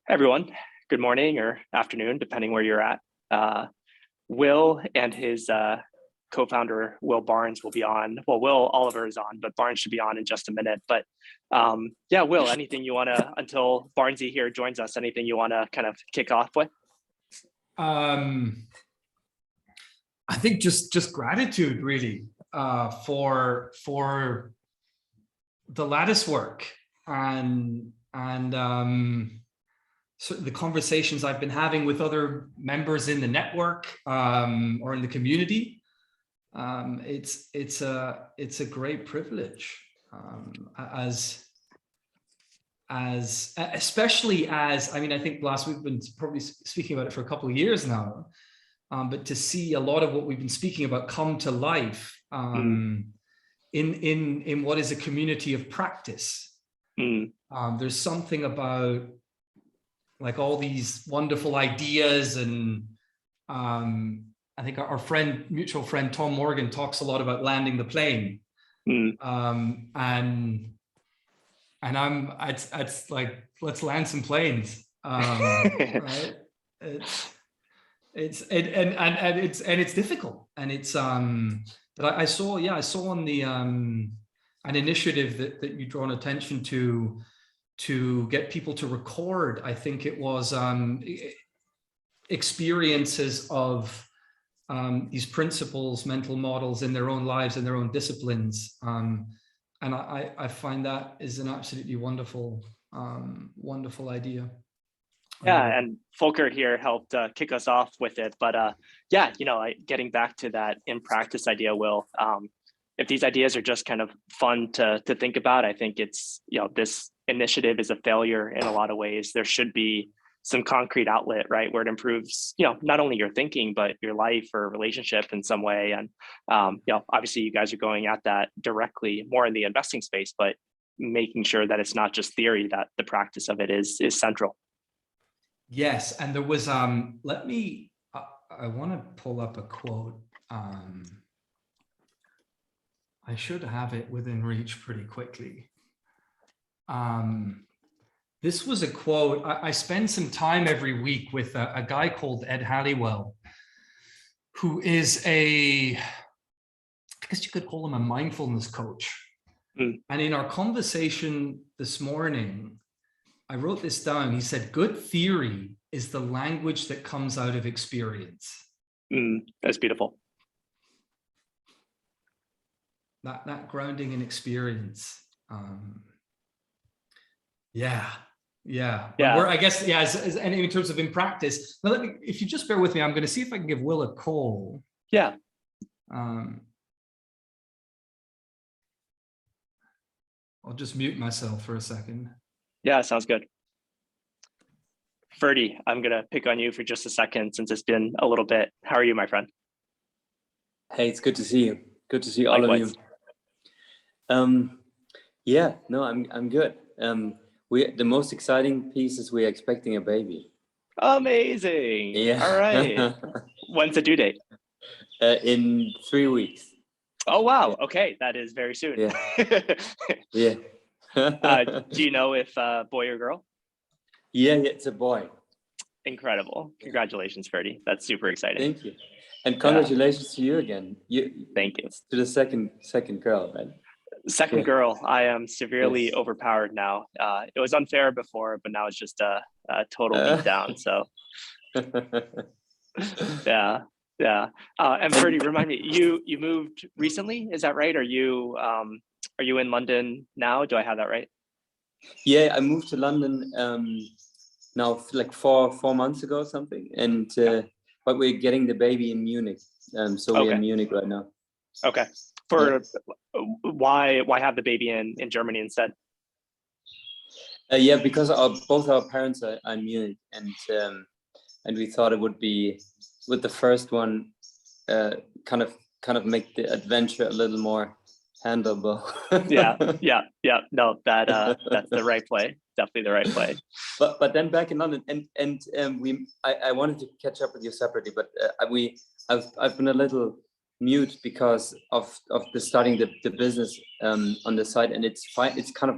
Everyone, good morning or afternoon, depending where you're at. Will and his co-founder, Will Barnes, will be on. Well, Will Oliver is on, but Barnes should be on in just a minute. But yeah, Will, anything you want to, until Barnesy here joins us, anything you want to kind of kick off with? I think just gratitude really for the lattice work and so the conversations I've been having with other members in the network or in the community. It's a great privilege especially as I mean, I think last we've been probably speaking about it for a couple of years now. But to see a lot of what we've been speaking about come to life in what is a community of practice. There's something about like all these wonderful ideas, and I think our mutual friend Tom Morgan talks a lot about landing the plane. And it's like, let's land some planes, right? It's difficult, and it's but I saw on the an initiative that you've drawn attention to get people to record. I think it was experiences of these principles, mental models in their own lives and their own disciplines, and I find that is an absolutely wonderful idea. Yeah, and Volker here helped kick us off with it. But yeah, getting back to that in practice idea, Will, if these ideas are just kind of fun to think about, I think it's, this initiative is a failure in a lot of ways. There should be some concrete outlet, right, where it improves, not only your thinking, but your life or relationship in some way. And, obviously you guys are going at that directly more in the investing space, but making sure that it's not just theory, that the practice of it is central. Yes, and there was I want to pull up a quote. I should have it within reach pretty quickly. This was a quote. I spend some time every week with a guy called Ed Halliwell, who is I guess you could call him a mindfulness coach. And in our conversation this morning, I wrote this down. He said, good theory is the language that comes out of experience. That's beautiful. That grounding in experience. Yeah. I guess, yeah, and in terms of in practice, now if you just bear with me, I'm going to see if I can give Will a call. Yeah. I'll just mute myself for a second. Yeah, sounds good. Ferdy, I'm going to pick on you for just a second since it's been a little bit. How are you, my friend? Hey, it's good to see you. Good to see all Likewise. of you. Yeah, no, I'm good. The most exciting piece is we're expecting a baby. Amazing. Yeah. All right. When's the due date? In 3 weeks. Oh, wow. Yeah. Okay. That is very soon. Yeah. Yeah. Do you know if boy or girl? Yeah, it's a boy. Incredible. Congratulations, Ferdy. That's super exciting. Thank you. And congratulations to you again. Thank you. To the second girl, right? Second girl. I am severely overpowered now. It was unfair before, but now it's just a total beatdown. So yeah. And Ferdy, remind me, you moved recently, is that right? Are you in London now? Do I have that right? Yeah, I moved to London now like four months ago or something, and but we're getting the baby in Munich, so we're in Munich right now. Okay. Why have the baby in Germany instead? Yeah, because both our parents are in Munich, and we thought it would be with the first one kind of make the adventure a little more handleable. Yeah. No, that's the right play. Definitely the right play. But then back in London, and I wanted to catch up with you separately, but I've been a little mute because of the starting the business on the side, and it's kind of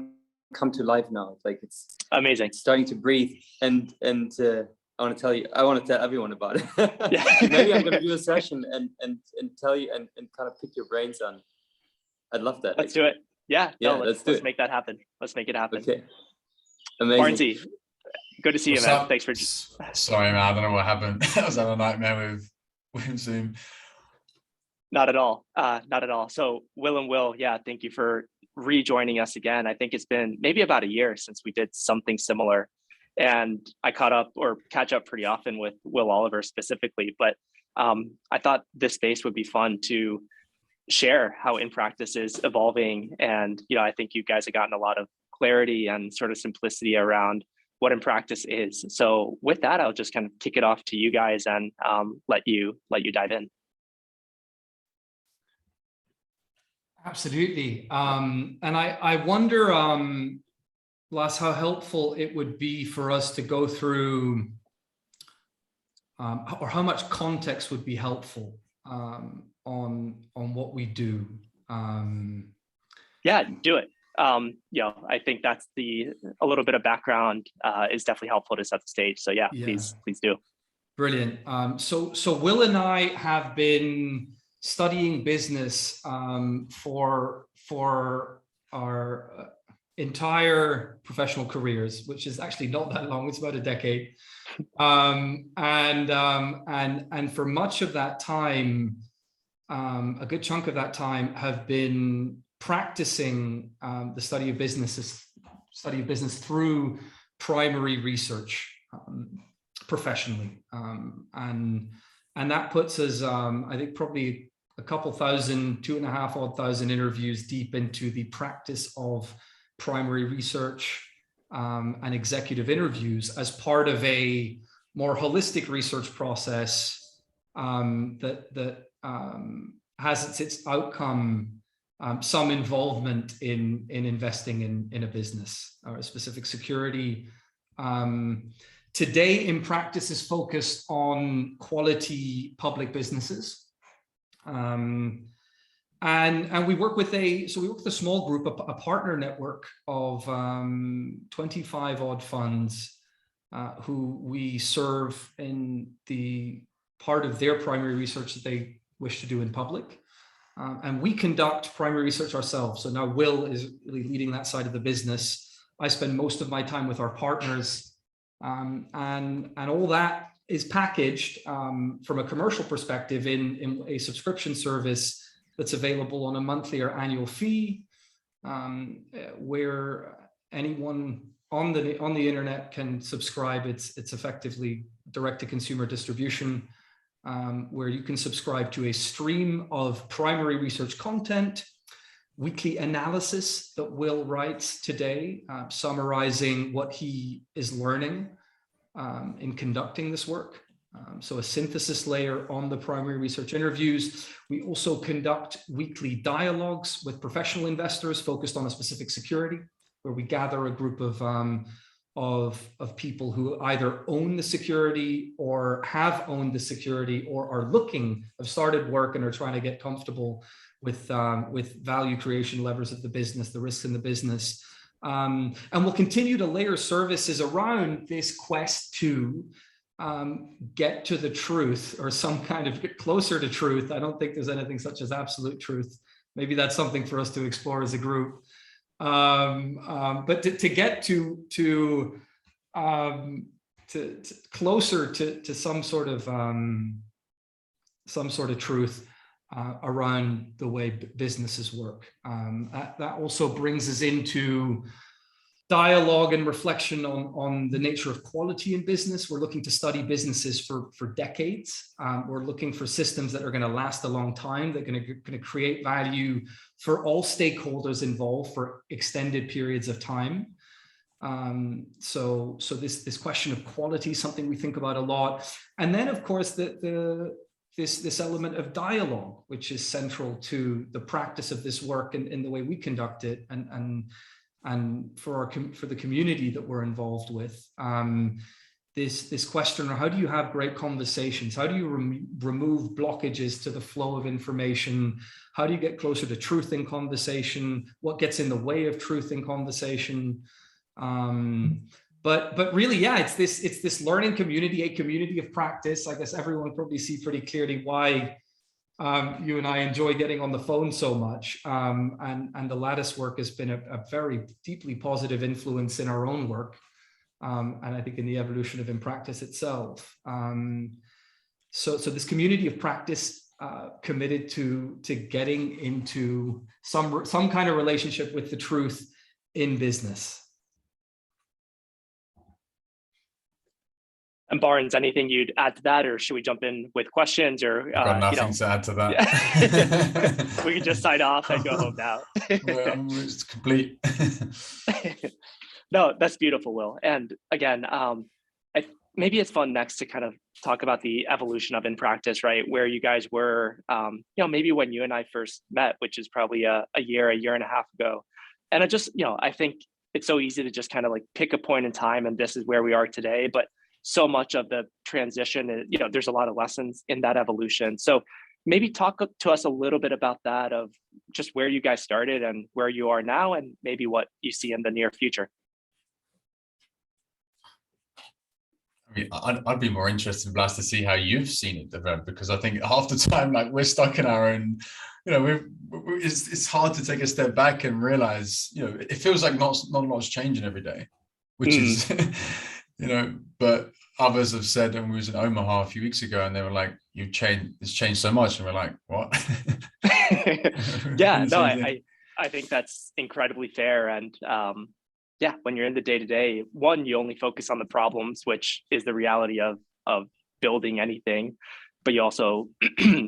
come to life now. Like it's Amazing. starting to breathe, and I want to tell everyone about it. Yeah. Maybe I'm going to do a session and tell you and kind of pick your brains on. I'd love that. Let's do it. Yeah. Yeah, No, let's make that happen. Let's make it happen. Okay. Amazing. Barnesy, good to see you, man. Thanks for. Sorry, man. I don't know what happened. I was having a nightmare with Zoom. Not at all. Not at all. So Will, yeah, thank you for rejoining us again. I think it's been maybe about a year since we did something similar, and I catch up pretty often with Will Oliver specifically. But I thought this space would be fun to share how In Practice is evolving, and I think you guys have gotten a lot of clarity and sort of simplicity around what In Practice is. So with that, I'll just kind of kick it off to you guys and let you dive in. Absolutely. And I wonder, Lars, how helpful it would be for us to go through, or how much context would be helpful on what we do. Yeah, do it. I think that's a little bit of background is definitely helpful to set the stage. So yeah. Please do. Brilliant. So Will and I have been studying business for our entire professional careers, which is actually not that long. It's about a decade, and for much of that time, a good chunk of that time, have been practicing the study of business through primary research professionally, and that puts us, I think, probably a couple thousand, 2,500 interviews deep into the practice of primary research and executive interviews as part of a more holistic research process that has its outcome some involvement in investing in a business or a specific security. Today, In Practice is focused on quality public businesses. And we work with a small group, a partner network of 25 odd funds who we serve in the part of their primary research that they wish to do in public. And we conduct primary research ourselves. So now Will is really leading that side of the business. I spend most of my time with our partners, and all that is packaged from a commercial perspective in a subscription service that's available on a monthly or annual fee, where anyone on the internet can subscribe. It's effectively direct-to-consumer distribution, where you can subscribe to a stream of primary research content, weekly analysis that Will writes today, summarizing what he is learning in conducting this work. So a synthesis layer on the primary research interviews. We also conduct weekly dialogues with professional investors focused on a specific security, where we gather a group of people who either own the security or have owned the security or have started work and are trying to get comfortable with value creation levers of the business, the risks in the business. And we'll continue to layer services around this quest to get to the truth, or some kind of get closer to truth. I don't think there's anything such as absolute truth. Maybe that's something for us to explore as a group. But to get to closer to some sort of truth around the way businesses work. That also brings us into dialogue and reflection on the nature of quality in business. We're looking to study businesses for decades. We're looking for systems that are going to last a long time, that are going to create value for all stakeholders involved for extended periods of time. So this question of quality is something we think about a lot. And then, of course, this element of dialogue, which is central to the practice of this work and in the way we conduct it, and for the community that we're involved with. this question, or how do you have great conversations? How do you remove blockages to the flow of information? How do you get closer to truth in conversation? What gets in the way of truth in conversation? But really, yeah, it's this learning community, a community of practice. I guess everyone probably see pretty clearly why you and I enjoy getting on the phone so much. And the Lattice work has been a very deeply positive influence in our own work. And I think in the evolution of In Practice itself. So this community of practice committed to getting into some kind of relationship with the truth in business. And Barnes, anything you'd add to that, or should we jump in with questions? Or I've got nothing to add to that. We can just sign off and go home now. It's complete. No, that's beautiful, Will. And again, maybe it's fun next to kind of talk about the evolution of In Practice, right? Where you guys were, maybe when you and I first met, which is probably a year and a half ago. And I just, I think it's so easy to just kind of like pick a point in time and this is where we are today. But so much of the transition, there's a lot of lessons in that evolution. So maybe talk to us a little bit about that, of just where you guys started and where you are now, and maybe what you see in the near future. I mean, I'd be more interested, Blas, to see how you've seen it develop, because I think half the time, like, we're stuck in our own, it's hard to take a step back and realize, it feels like not a lot's changing every day, which is, but others have said, and we was in Omaha a few weeks ago, and they were like, it's changed so much. And we're like, what? Yeah, no, I think that's incredibly fair. And when you're in the day-to-day, one, you only focus on the problems, which is the reality of building anything, but you also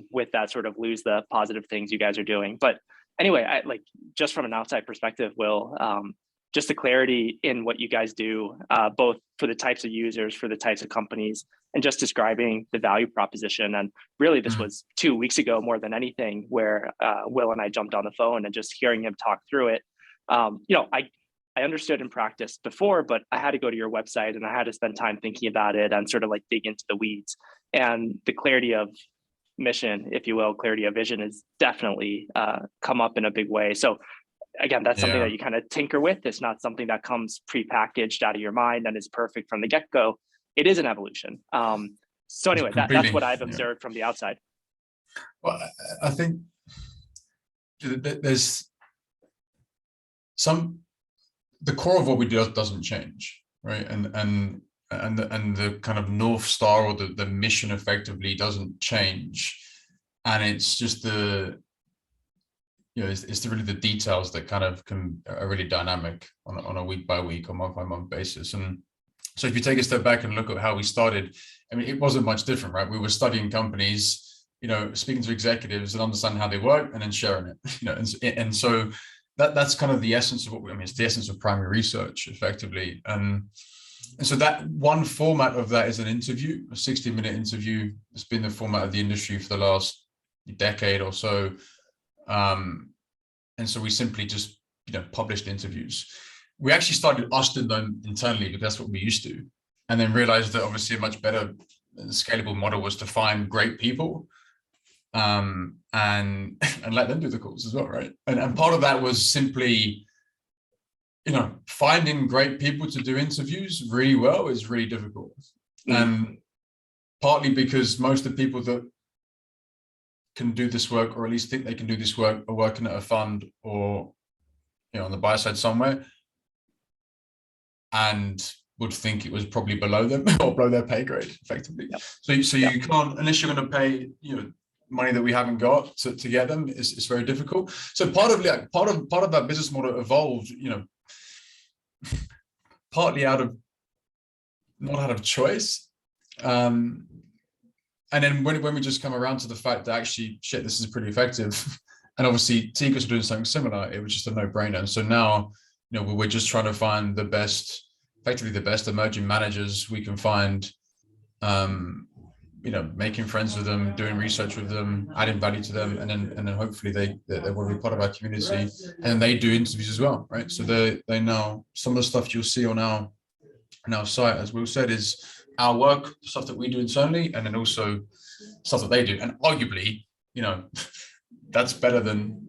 with that sort of lose the positive things you guys are doing. But anyway, I like, just from an outside perspective, Will, just the clarity in what you guys do, both for the types of users, for the types of companies, and just describing the value proposition. And really, this was 2 weeks ago more than anything, where Will and I jumped on the phone, and just hearing him talk through it. I understood In Practice before, but I had to go to your website and I had to spend time thinking about it and sort of like dig into the weeds. And the clarity of mission, if you will, clarity of vision, is definitely come up in a big way. So again, that's something that you kind of tinker with. It's not something that comes pre-packaged out of your mind and is perfect from the get-go. It is an evolution. So anyway, that's what I've observed from the outside. Well, I think there's the core of what we do doesn't change, right? And the kind of North Star, or the mission, effectively doesn't change. And it's just it's really the details that kind of are really dynamic on a week by week or month by month basis. And so if you take a step back and look at how we started, I mean, it wasn't much different, right? We were studying companies, speaking to executives and understanding how they work, and then sharing it, and so that's kind of the essence of it's the essence of primary research, effectively. And so that one format of that is an interview, a 60-minute interview. It's been the format of the industry for the last decade or so. And so we simply just, published interviews. We actually started using them internally because that's what we used to, and then realized that obviously a much better scalable model was to find great people, and let them do the calls as well, right? And part of that was simply, finding great people to do interviews really well is really difficult. And partly because most of the people that can do this work, or at least think they can do this work, are working at a fund or on the buy side somewhere, and would think it was probably below them or below their pay grade, effectively. Yep. So you can't, unless you're going to pay money that we haven't got to get them, it's very difficult. So part of that business model evolved, partly not out of choice. And then when we just come around to the fact that actually, shit, this is pretty effective, and obviously Tigris are doing something similar, it was just a no-brainer. And so now, we're just trying to find effectively the best emerging managers we can find, making friends with them, doing research with them, adding value to them, and then hopefully they will be part of our community, and they do interviews as well, right? So they know some of the stuff you'll see on our site, as Will said, is our work, stuff that we do internally, and then also stuff that they do. And arguably, that's better than,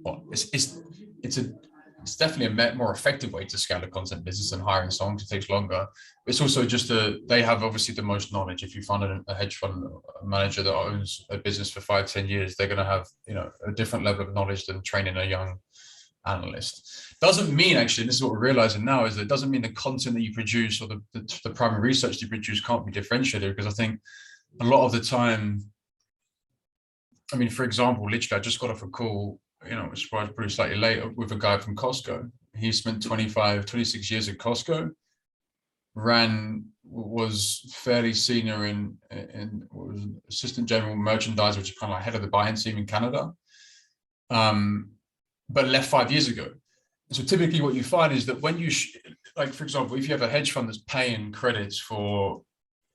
well, it's definitely a more effective way to scale a content business than hiring someone, because it takes longer. It's also just they have obviously the most knowledge. If you find a hedge fund manager that owns a business for 5-10 years, they're going to have, a different level of knowledge than training a young analyst. Doesn't mean, actually, this is what we're realizing now, is that it doesn't mean the content that you produce or the primary research you produce can't be differentiated, because I think a lot of the time, I mean, for example, literally, I just got off a call, which was pretty slightly late, with a guy from Costco. He spent 26 years at Costco, was fairly senior in was assistant general merchandise, which is kind of like head of the buying team in Canada, but left 5 years ago. So typically what you find is that when you, like, for example, if you have a hedge fund that's paying credits for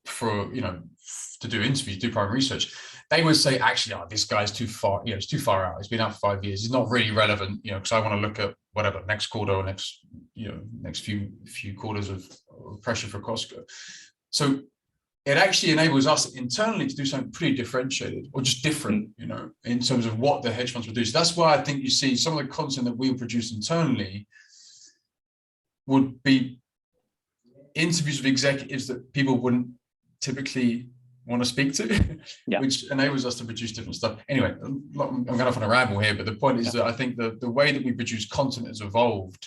to do interviews, do primary research, they would say, actually, this guy's too far, it's too far out. He's been out for 5 years. He's not really relevant, because I want to look at whatever next quarter or next few quarters of pressure for Costco. So it actually enables us internally to do something pretty differentiated, or just different, in terms of what the hedge funds will do. So that's why I think you see some of the content that we produce internally would be interviews with executives that people wouldn't typically want to speak to, which enables us to produce different stuff. Anyway, I'm going off on a ramble here, but the point is that I think the way that we produce content has evolved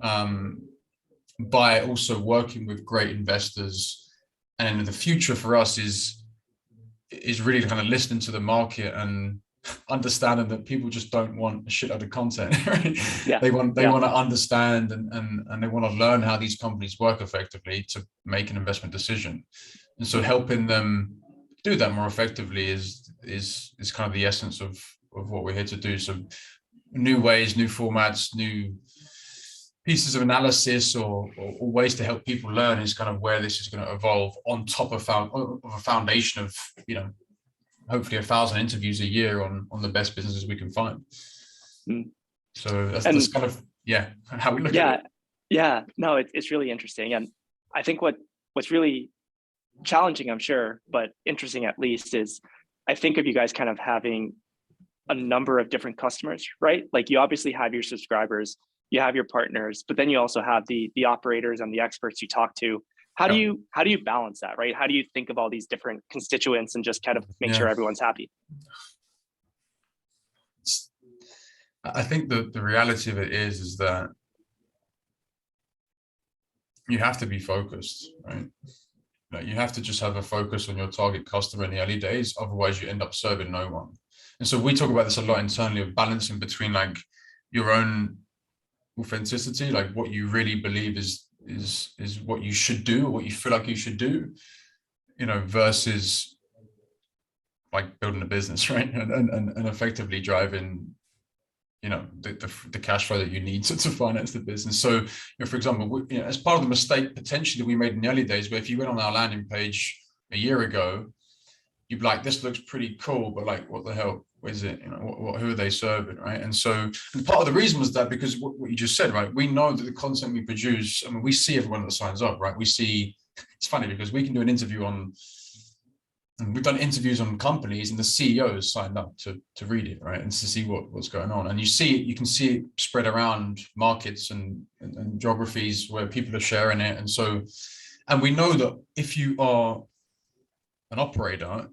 by also working with great investors. And the future for us is really kind of listening to the market and understanding that people just don't want a shit out of content. Right? They want to understand and they want to learn how these companies work effectively to make an investment decision. And so helping them do that more effectively is kind of the essence of what we're here to do. So new ways, new formats, new pieces of analysis or ways to help people learn is kind of where this is going to evolve, on top of a foundation of, hopefully 1,000 interviews a year on the best businesses we can find. So that's kind of, how we look at it. Yeah, no, it's really interesting. And I think what's really challenging, I'm sure, but interesting at least, is I think of you guys kind of having a number of different customers, right? Like, you obviously have your subscribers, you have your partners, but then you also have the operators and the experts you talk to. How do you balance that, right? How do you think of all these different constituents and just kind of make sure everyone's happy? I think the reality of it is that you have to be focused, right? You have to just have a focus on your target customer in the early days. Otherwise, you end up serving no one. And so we talk about this a lot internally, of balancing between like your own authenticity, like what you really believe is what you should do, or what you feel like you should do, versus like building a business, right? And effectively driving, the cash flow that you need to finance the business. So, for example, as part of the mistake potentially that we made in the early days, where if you went on our landing page a year ago, you'd be like, this looks pretty cool, but like, what the hell is it? Who are they serving, right? And so, and part of the reason was that because what you just said, right? We know that the content we produce, I mean, we see everyone that signs up, right? We see, it's funny because we can do an interview and we've done interviews on companies, and the CEOs signed up to read it, right? And to see what's going on. And you can see it spread around markets and geographies where people are sharing it. And so, and we know that if you are an operator,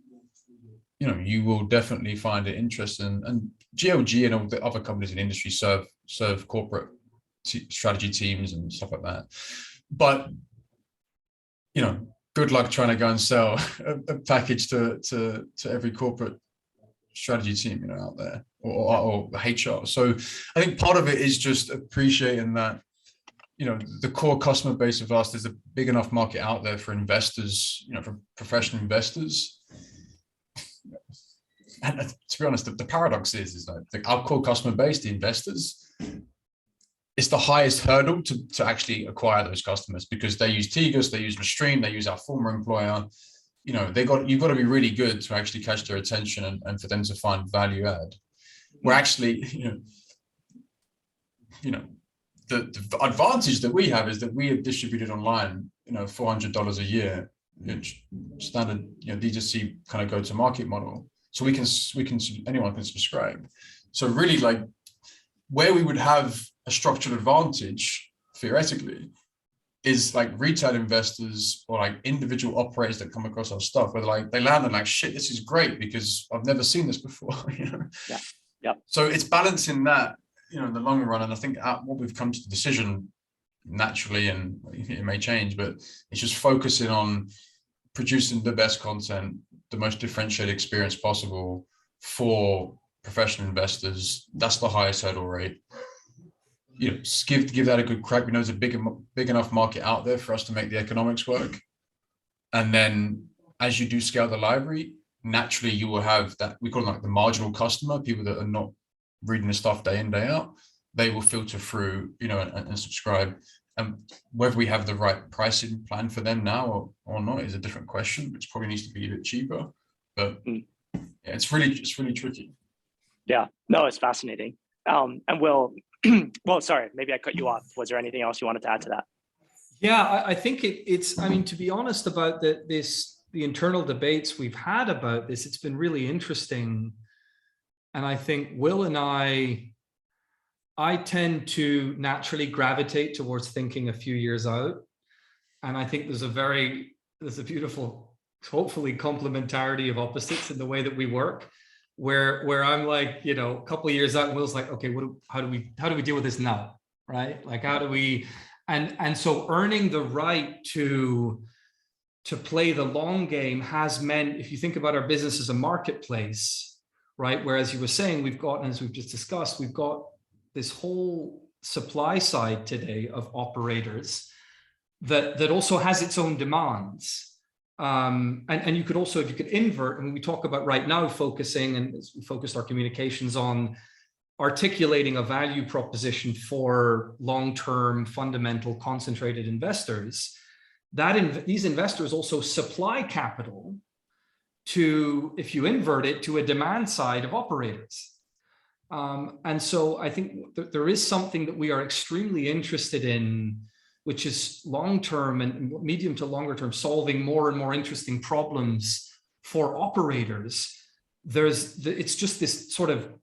you will definitely find it interesting. And GLG and all the other companies in the industry serve corporate strategy teams and stuff like that. But, good luck trying to go and sell a package to every corporate strategy team, out there, or HR. So I think part of it is just appreciating that, the core customer base of us, there's a big enough market out there for investors, for professional investors. And to be honest, the paradox is that our core customer base, the investors, it's the highest hurdle to actually acquire those customers, because they use Tigris, they use Stream, they use our former employer. You've got to be really good to actually catch their attention and for them to find value add. We're actually, the advantage that we have is that we have distributed online, $400 a year standard D2C kind of go-to-market model. So anyone can subscribe. So really, like, where we would have a structural advantage theoretically is like retail investors or like individual operators that come across our stuff, where like they land and like, shit, this is great because I've never seen this before. Yeah. So it's balancing that, in the long run. And I think what we've come to the decision naturally, and it may change, but it's just focusing on producing the best content, the most differentiated experience possible for professional investors. That's the highest hurdle rate. Give that a good crack. We know there's a big enough market out there for us to make the economics work. And then as you do scale the library, naturally you will have that, we call them like the marginal customer, people that are not reading the stuff day in, day out. They will filter through, and subscribe. And whether we have the right pricing plan for them now or not is a different question, which probably needs to be a bit cheaper. But yeah, it's really tricky. Yeah, no, it's fascinating. And well, sorry, maybe I cut you off. Was there anything else you wanted to add to that? Yeah, I think it's, I mean, to be honest about the internal debates we've had about this, it's been really interesting. And I think Will and I tend to naturally gravitate towards thinking a few years out. And I think there's a beautiful, hopefully, complementarity of opposites in the way that we work, where I'm like, a couple of years out, and Will's like, okay, how do we deal with this now? Right? Like, how do we, and so earning the right to play the long game has meant, if you think about our business as a marketplace, right? Whereas you were saying, we've got, as we've just discussed, we've got this whole supply side today of operators that also has its own demands. And you could also, if you could invert, and we talk about right now focusing, and we focused our communications on articulating a value proposition for long-term, fundamental, concentrated investors, these investors also supply capital to, if you invert it, to a demand side of operators. And so I think there is something that we are extremely interested in, which is long-term and medium to longer term, solving more and more interesting problems for operators. It's just this sort of,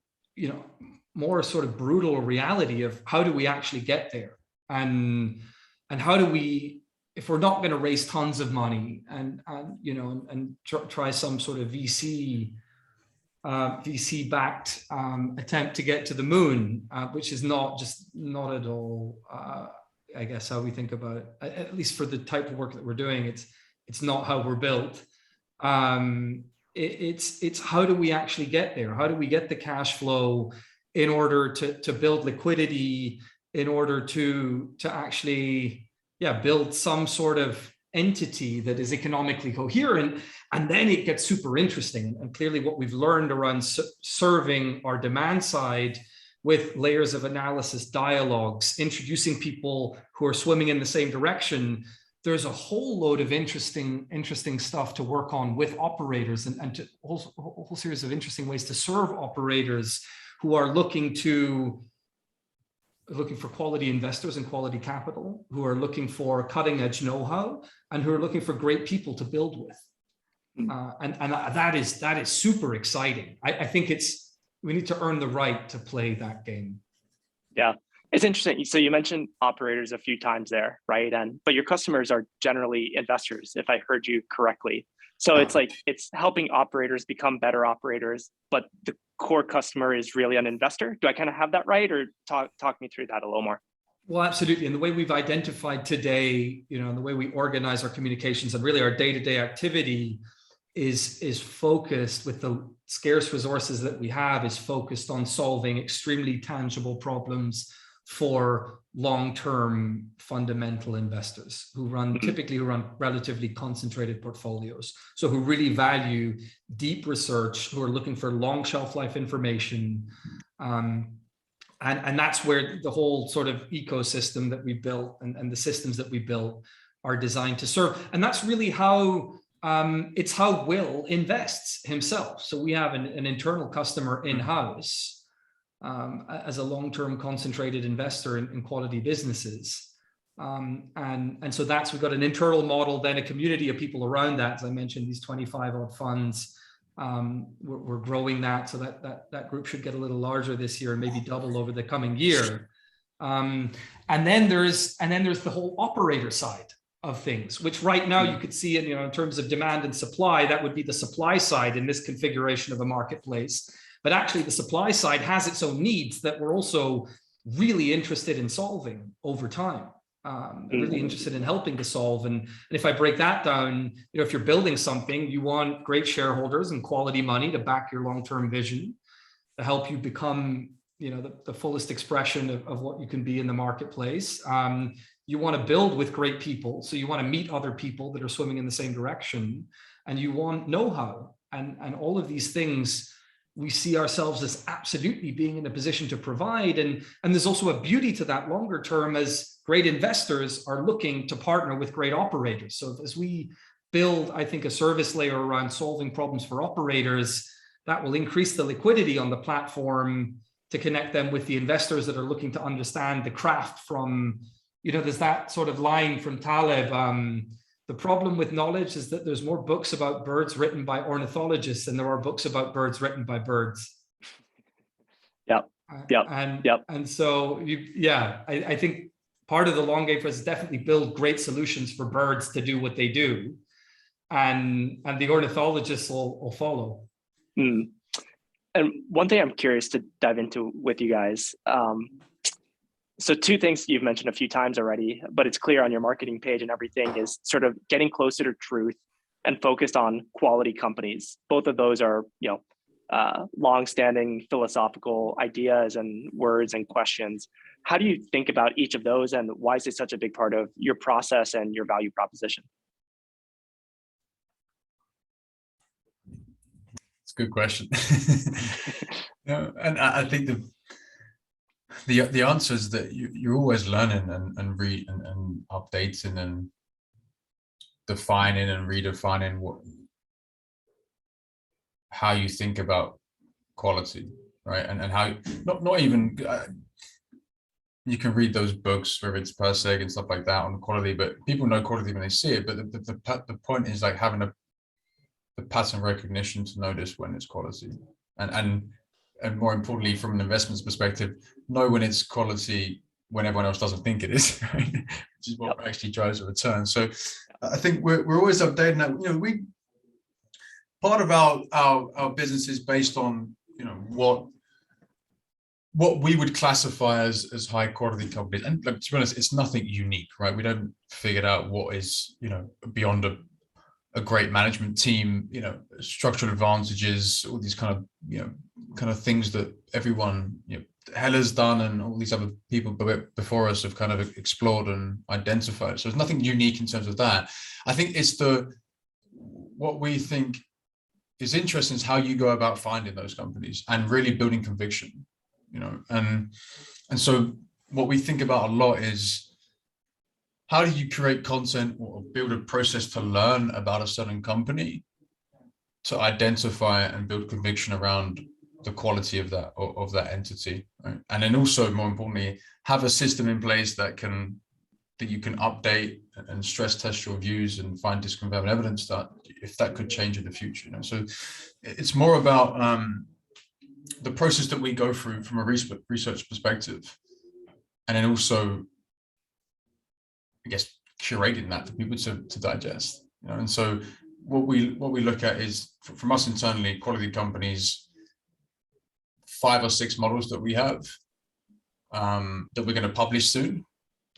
more sort of brutal reality of how do we actually get there? And how do we, if we're not going to raise tons of money and try some sort of VC-backed attempt to get to the moon, which is not at all, I guess, how we think about it. At least for the type of work that we're doing, it's not how we're built. It's how do we actually get there? How do we get the cash flow in order to build liquidity, in order to actually, build some sort of entity that is economically coherent? And then it gets super interesting. And clearly what we've learned around serving our demand side with layers of analysis, dialogues, introducing people who are swimming in the same direction, there's a whole load of interesting stuff to work on with operators, and a whole series of interesting ways to serve operators who are looking for quality investors and quality capital, who are looking for cutting edge know-how, and who are looking for great people to build with. And that is super exciting. I think we need to earn the right to play that game. Yeah, it's interesting. So you mentioned operators a few times there, right? But your customers are generally investors, if I heard you correctly. So it's like, it's helping operators become better operators, but the core customer is really an investor. Do I kind of have that right? Or talk me through that a little more. Well, absolutely. And the way we've identified today, and the way we organize our communications and really our day-to-day activity is focused, with the scarce resources that we have, is focused on solving extremely tangible problems for long-term fundamental investors who typically run relatively concentrated portfolios. So who really value deep research, who are looking for long shelf life information. And that's where the whole sort of ecosystem that we built and the systems that we built are designed to serve. And that's really how it's how Will invests himself. So we have an internal customer in-house as a long-term concentrated investor in quality businesses. And so we've got an internal model, then a community of people around that. As I mentioned, these 25 odd funds, we're growing that, so that group should get a little larger this year and maybe double over the coming year. And then there's the whole operator side of things, which right now you could see in terms of demand and supply, that would be the supply side in this configuration of a marketplace. But actually the supply side has its own needs that we're also really interested in solving over time. Really interested in helping to solve. And if I break that down, if you're building something, you want great shareholders and quality money to back your long-term vision, to help you become, the fullest expression of what you can be in the marketplace. You want to build with great people. So you want to meet other people that are swimming in the same direction, and you want know-how, and all of these things we see ourselves as absolutely being in a position to provide. And there's also a beauty to that longer term, as great investors are looking to partner with great operators. So as we build, I think, a service layer around solving problems for operators, that will increase the liquidity on the platform to connect them with the investors that are looking to understand the craft from, there's that sort of line from Taleb, the problem with knowledge is that there's more books about birds written by ornithologists than there are books about birds written by birds. Yep. And so, I think part of the long game for us is definitely build great solutions for birds to do what they do, and the ornithologists will follow. And one thing I'm curious to dive into with you guys. So two things you've mentioned a few times already, but it's clear on your marketing page and everything, is sort of getting closer to truth and focused on quality companies. Both of those are, long-standing philosophical ideas and words and questions. How do you think about each of those, and why is it such a big part of your process and your value proposition? It's a good question. And I think the answer is that you're always learning and read and updating and defining and redefining how you think about quality, right? And how not even you can read those books, whether it's per se and stuff like that on quality, but people know quality when they see it. But the point is like having the pattern recognition to notice when it's quality, and more importantly, from an investments perspective, know when it's quality when everyone else doesn't think it is, right? Which is what actually drives a return. So I think we're always updating that. We part of our business is based on what we would classify as high quality companies, and to be honest, it's nothing unique, right? We don't figure out what is beyond a great management team, structural advantages, all these kind of things that everyone, Heller's done and all these other people before us have kind of explored and identified. So there's nothing unique in terms of that. I think it's what we think is interesting is how you go about finding those companies and really building conviction, and so what we think about a lot is, how do you create content or build a process to learn about a certain company, to identify and build conviction around the quality of that entity, right? And then also, more importantly, have a system in place that you can update and stress test your views and find disconfirming evidence that if that could change in the future. So it's more about the process that we go through from a research perspective, and then also, I guess, curating that for people to digest, and so what we look at is, from us internally, quality companies, 5 or 6 models that we have that we're going to publish soon,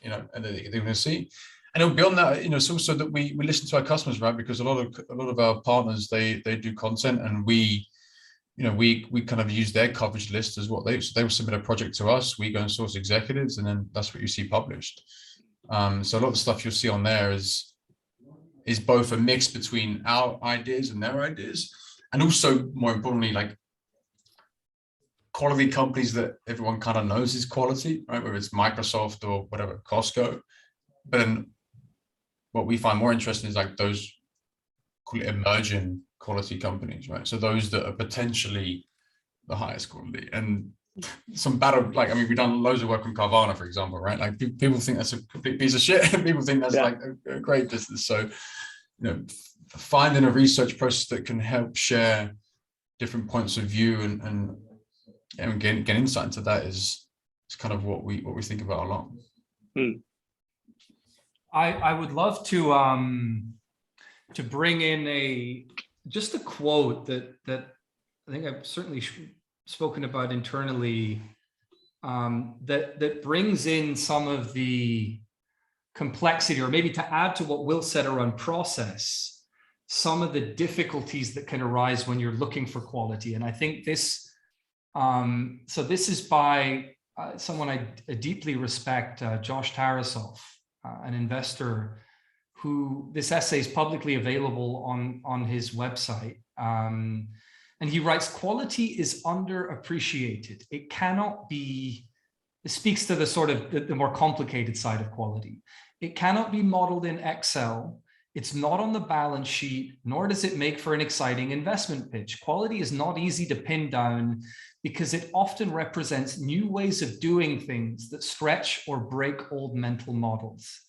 and they're going to see. And beyond that, it's also that we listen to our customers, right? Because a lot of our partners, they do content, and we kind of use their coverage list as what they will submit a project to us. We go and source executives, and then that's what you see published. So a lot of the stuff you'll see on there is both a mix between our ideas and their ideas, and also, more importantly, like quality companies that everyone kind of knows is quality, right? Whether it's Microsoft or whatever, Costco. But then what we find more interesting is like those, call it emerging quality companies, right? So those that are potentially the highest quality. And some battle, like, I mean, we've done loads of work on Carvana, for example, right? Like people think that's a complete piece of shit, and people think that's like a great business. So, you know, finding a research process that can help share different points of view and get insight into that is kind of what we think about a lot. I would love to bring in just a quote that I think I've certainly spoken about internally, that brings in some of the complexity, or maybe to add to what Will said around process, some of the difficulties that can arise when you're looking for quality. And I think this, so this is by someone I deeply respect, Josh Tarasoff, an investor, who this essay is publicly available on his website. And he writes, quality is underappreciated. It cannot be, it speaks to the sort of the more complicated side of quality. It cannot be modeled in Excel. It's not on the balance sheet, nor does it make for an exciting investment pitch. Quality is not easy to pin down because it often represents new ways of doing things that stretch or break old mental models.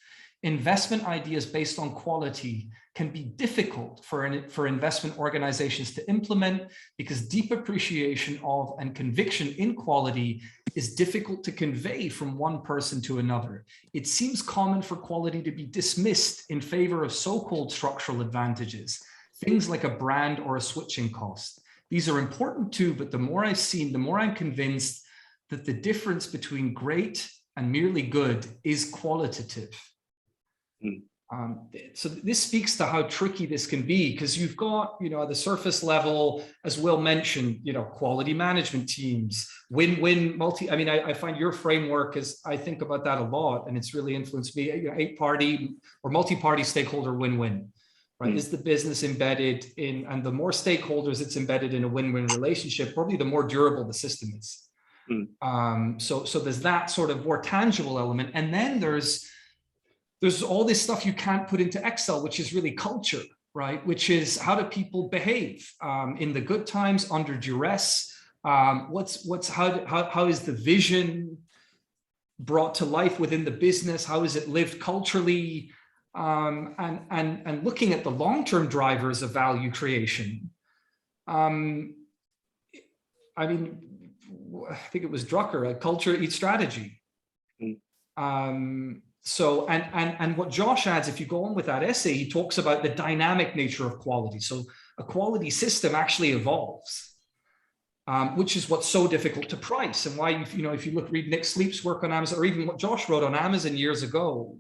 Investment ideas based on quality can be difficult for investment organizations to implement because deep appreciation of and conviction in quality is difficult to convey from one person to another. It seems common for quality to be dismissed in favor of so-called structural advantages, things like a brand or a switching cost. These are important too, but the more I've seen, the more I'm convinced that the difference between great and merely good is qualitative. So this speaks to how tricky this can be, because you've got, you know, at the surface level, as Will mentioned, you know, quality management teams, win-win I mean, I find your framework is, I think about that a lot, and it's really influenced me. You know, 8-party or multi-party stakeholder win-win, right? Is the business embedded in, and the more stakeholders it's embedded in a win-win relationship, probably the more durable the system is. So there's that sort of more tangible element, and then there's all this stuff you can't put into Excel, which is really culture, right? Which is, how do people behave in the good times, under duress? How is the vision brought to life within the business? How is it lived culturally? And looking at the long-term drivers of value creation. I mean, I think it was Drucker, culture eats strategy. So, and what Josh adds, if you go on with that essay, he talks about the dynamic nature of quality. So a quality system actually evolves, which is what's so difficult to price, and why, you know, if you read Nick Sleep's work on Amazon, or even what Josh wrote on Amazon years ago,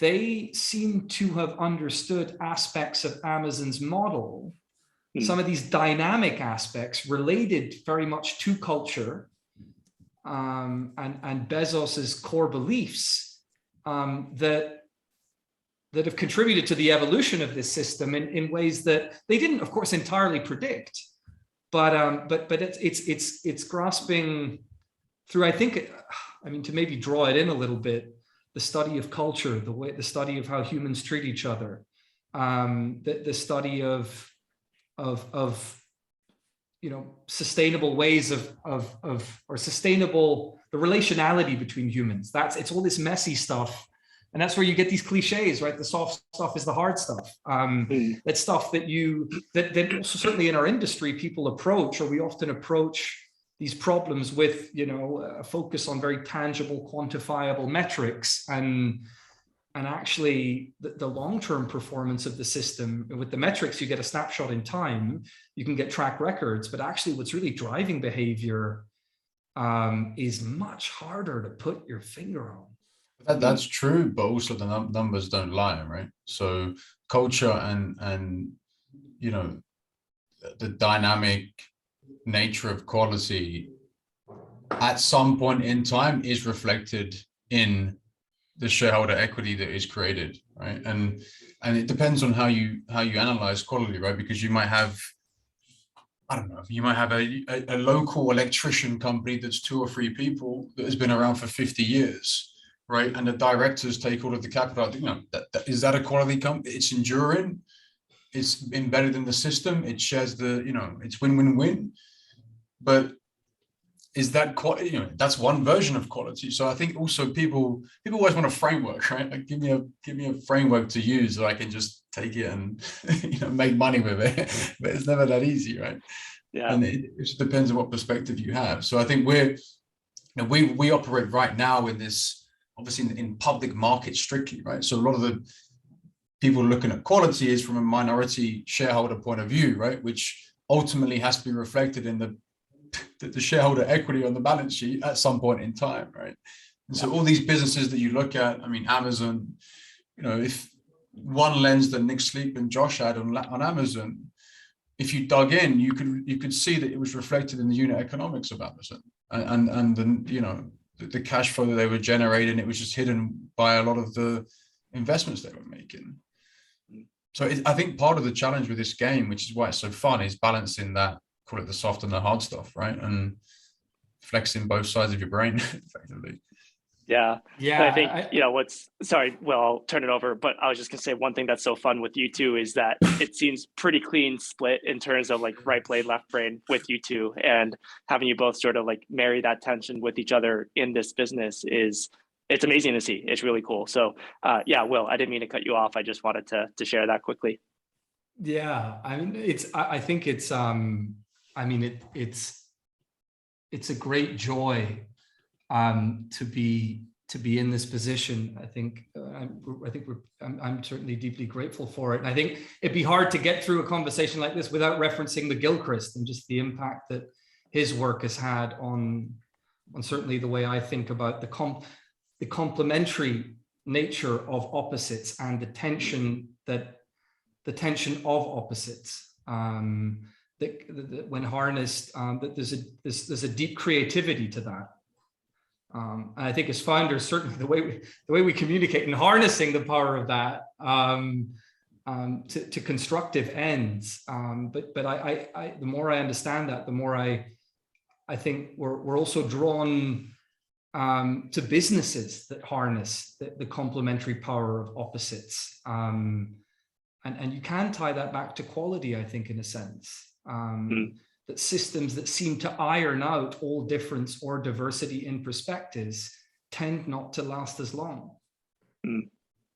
they seem to have understood aspects of Amazon's model, some of these dynamic aspects related very much to culture, and Bezos's core beliefs, that have contributed to the evolution of this system in ways that they didn't, of course, entirely predict, but it's grasping through, I think, I mean, to maybe draw it in a little bit, the study of culture, the study of how humans treat each other, the study of you know, sustainable ways or sustainable, the relationality between humans. It's all this messy stuff. And that's where you get these cliches, right? The soft stuff is the hard stuff. That stuff that also certainly in our industry, people approach, or we often approach these problems with, you know, a focus on very tangible, quantifiable metrics, and actually the long-term performance of the system. With the metrics, you get a snapshot in time, you can get track records, but actually what's really driving behavior is much harder to put your finger on. That's true, but also the numbers don't lie, right? So culture and you know, the dynamic nature of quality at some point in time is reflected in the shareholder equity that is created, right? And it depends on how you analyze quality, right? Because you might have, I don't know, you might have a local electrician company that's 2 or 3 people that has been around for 50 years, right? And the directors take all of the capital. You know, is that a quality company? It's enduring. It's embedded in the system. It shares the, you know, it's win-win-win. but is that quality? You know, that's one version of quality. So I think also people always want a framework, right? Like give me a framework to use so I can just take it and make money with it. But it's never that easy, right? Yeah. And it just depends on what perspective you have. So I think we operate right now in this, obviously in public markets strictly, right? So a lot of the people looking at quality is from a minority shareholder point of view, right? Which ultimately has to be reflected in the shareholder equity on the balance sheet at some point in time, right? And so all these businesses that you look at, I mean, Amazon, if one lens that Nick Sleep and Josh had on Amazon, if you dug in, you could see that it was reflected in the unit economics of Amazon and the cash flow that they were generating. It was just hidden by a lot of the investments they were making. So I think part of the challenge with this game, which is why it's so fun, is balancing that, call it the soft and the hard stuff, right? And flexing both sides of your brain effectively. Yeah. Yeah. And I think, sorry, well, I'll turn it over, but I was just gonna say one thing that's so fun with you two is that it seems pretty clean split in terms of like right brain, left brain with you two, and having you both sort of like marry that tension with each other in this business it's amazing to see. It's really cool. So yeah, Will, I didn't mean to cut you off. I just wanted to share that quickly. Yeah. I mean, I think it's it's a great joy to be in this position. I think I'm certainly deeply grateful for it. And I think it'd be hard to get through a conversation like this without referencing the Gilchrist and just the impact that his work has had on certainly the way I think about the complementary nature of opposites and the tension of opposites. That when harnessed, that there's a deep creativity to that. And I think as founders, certainly the way we communicate and harnessing the power of that to constructive ends. But I the more I understand that, the more I think we're also drawn to businesses that harness the complementary power of opposites. And you can tie that back to quality, I think, in a sense. That systems that seem to iron out all difference or diversity in perspectives tend not to last as long.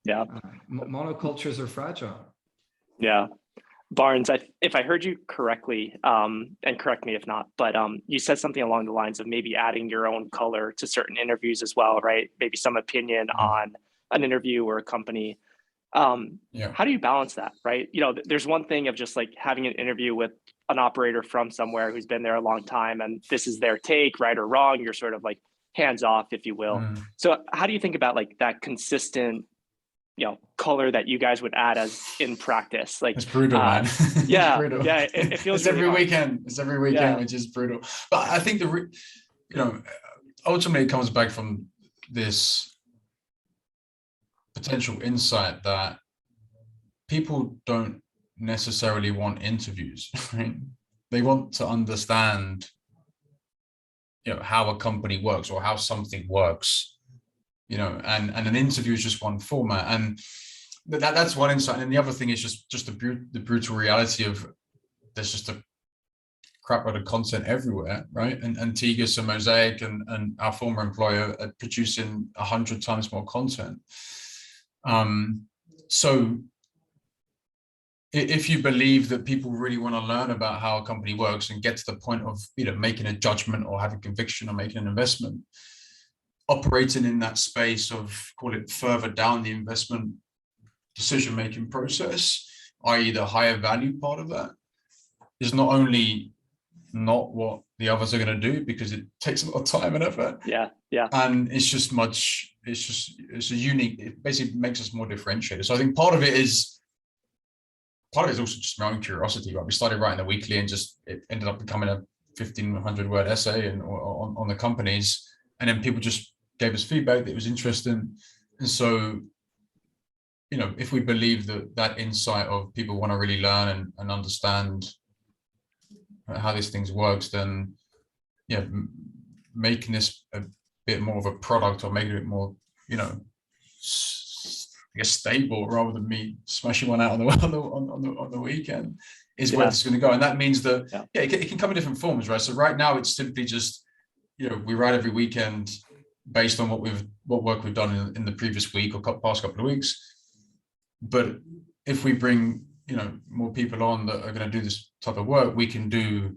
Yeah. Monocultures are fragile. Yeah. Barnes, if I heard you correctly, and correct me if not, but you said something along the lines of maybe adding your own color to certain interviews as well, right? Maybe some opinion on an interview or a company. How do you balance that, right? There's one thing of just like having an interview with an operator from somewhere who's been there a long time and this is their take, right or wrong. You're sort of like hands off, if you will. So how do you think about like that consistent, color that you guys would add as in practice? Like it's brutal, man. Yeah, brutal. Yeah. It feels it's every really weekend. It's every weekend, which is brutal. But I think ultimately it comes back from this potential insight that people don't necessarily want interviews, right? They want to understand, how a company works or how something works, and an interview is just one format. And that's one insight. And the other thing is just the brutal reality of there's just a crap load of content everywhere, right? And Tigis and Mosaic and our former employer are producing 100 times more content. So if you believe that people really want to learn about how a company works and get to the point of making a judgment or having conviction or making an investment, operating in that space of, call it further down the investment decision-making process, i.e. the higher value part of that, is not only not what the others are going to do because it takes a lot of time and effort. Yeah. And it's a unique, it basically makes us more differentiated. So I think part of it is also just my own curiosity, right? We started writing the weekly and it ended up becoming a 1,500 word essay on the companies. And then people just gave us feedback that it was interesting. And so, if we believe that insight of people want to really learn and understand how these things works, then making this a bit more of a product or making it more, guess, stable rather than me smashing one out on the weekend is where Yeah. this is going to go. And that means that, Yeah. it can come in different forms, right? So right now it's simply just, we write every weekend based on what work we've done in the previous week or past couple of weeks. But if we bring, more people on that are going to do this type of work, we can do,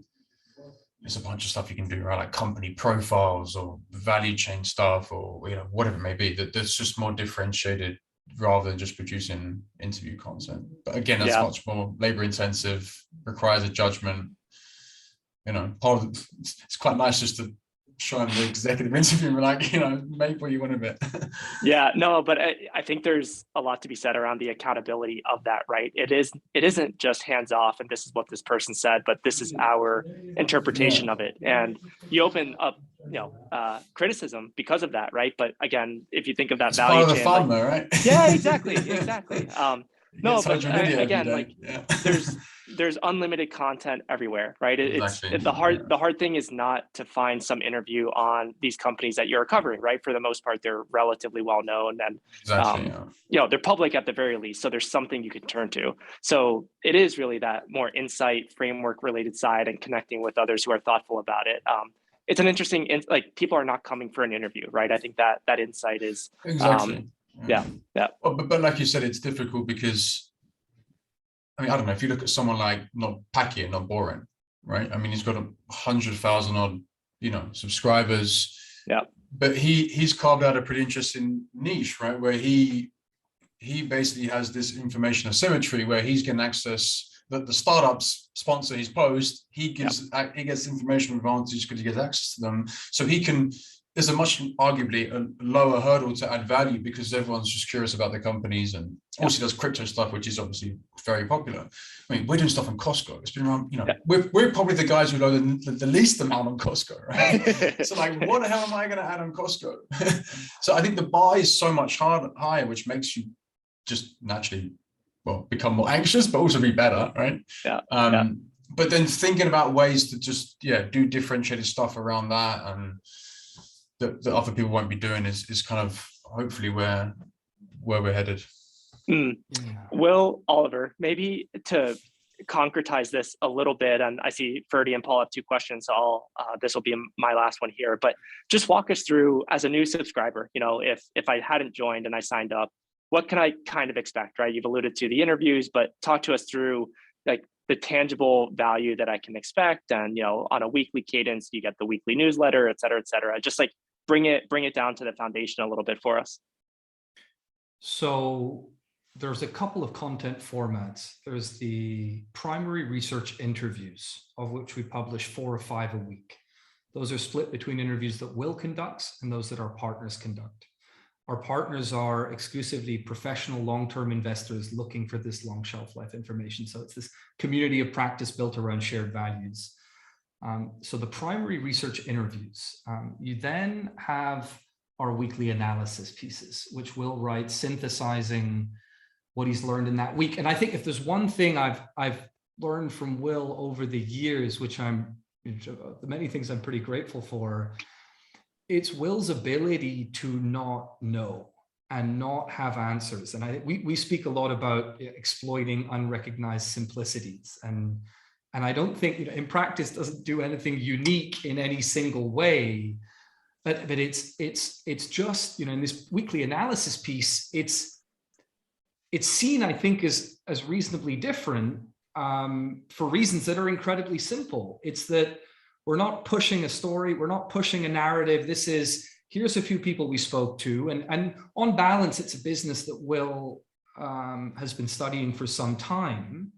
there's a bunch of stuff you can do, right? Like company profiles or value chain stuff, or whatever it may be, that's just more differentiated rather than just producing interview content. But again, that's much more labor intensive, requires a judgment. It's quite nice just to show them the executive interview and like, make what you want of it. Yeah, no, but I think there's a lot to be said around the accountability of that, right? It isn't just hands off and this is what this person said, but this is our interpretation of it. And you open up, criticism because of that, right? But again, if you think of that It's value part of the chain, fun though, right? Yeah, exactly. No, but again, there's unlimited content everywhere, right? Exactly. The hard thing is not to find some interview on these companies that you're covering, right? For the most part, they're relatively well known and they're public at the very least. So there's something you can turn to. So it is really that more insight framework related side and connecting with others who are thoughtful about it. It's an interesting, people are not coming for an interview, right? I think that insight is exactly. Yeah. Well, but like you said, it's difficult because, I don't know, if you look at someone like not Paki, not boring, right? He's got 100,000 odd, subscribers. Yeah. But he's carved out a pretty interesting niche, right? Where he basically has this information asymmetry where he's getting access. The startups sponsor his post. He gets information advantage because he gets access to them. So there's arguably a lower hurdle to add value because everyone's just curious about the companies, and also does crypto stuff, which is obviously very popular. We're doing stuff on Costco. It's been around, we're probably the guys who know the least amount on Costco, right? So what the hell am I going to add on Costco? So I think the bar is so much higher, which makes you just naturally, become more anxious, but also be better, right? But then thinking about ways to just, do differentiated stuff around that and that other people won't be doing is kind of hopefully where we're headed. Will, Oliver, maybe to concretize this a little bit, and I see Ferdy and Paul have 2 questions, so this will be my last one here, but just walk us through as a new subscriber, if I hadn't joined and I signed up, what can I kind of expect, right? You've alluded to the interviews, but talk to us through the tangible value that I can expect. And, on a weekly cadence, you get the weekly newsletter, et cetera, just bring it down to the foundation a little bit for us. So there's a couple of content formats. There's the primary research interviews, of which we publish 4 or 5 a week. Those are split between interviews that Will conducts and those that our partners conduct. Our partners are exclusively professional long-term investors looking for this long shelf life information. So it's this community of practice built around shared values. So the primary research interviews. You then have our weekly analysis pieces, which Will write synthesizing what he's learned in that week. And I think if there's one thing I've learned from Will over the years, which the many things I'm pretty grateful for, it's Will's ability to not know and not have answers. And I think we speak a lot about exploiting unrecognized simplicities. And I don't think, In Practice doesn't do anything unique in any single way, but it's just, in this weekly analysis piece, it's seen, I think, as reasonably different for reasons that are incredibly simple. It's that we're not pushing a story. We're not pushing a narrative. This is, here's a few people we spoke to. And on balance, it's a business that Will has been studying for some time,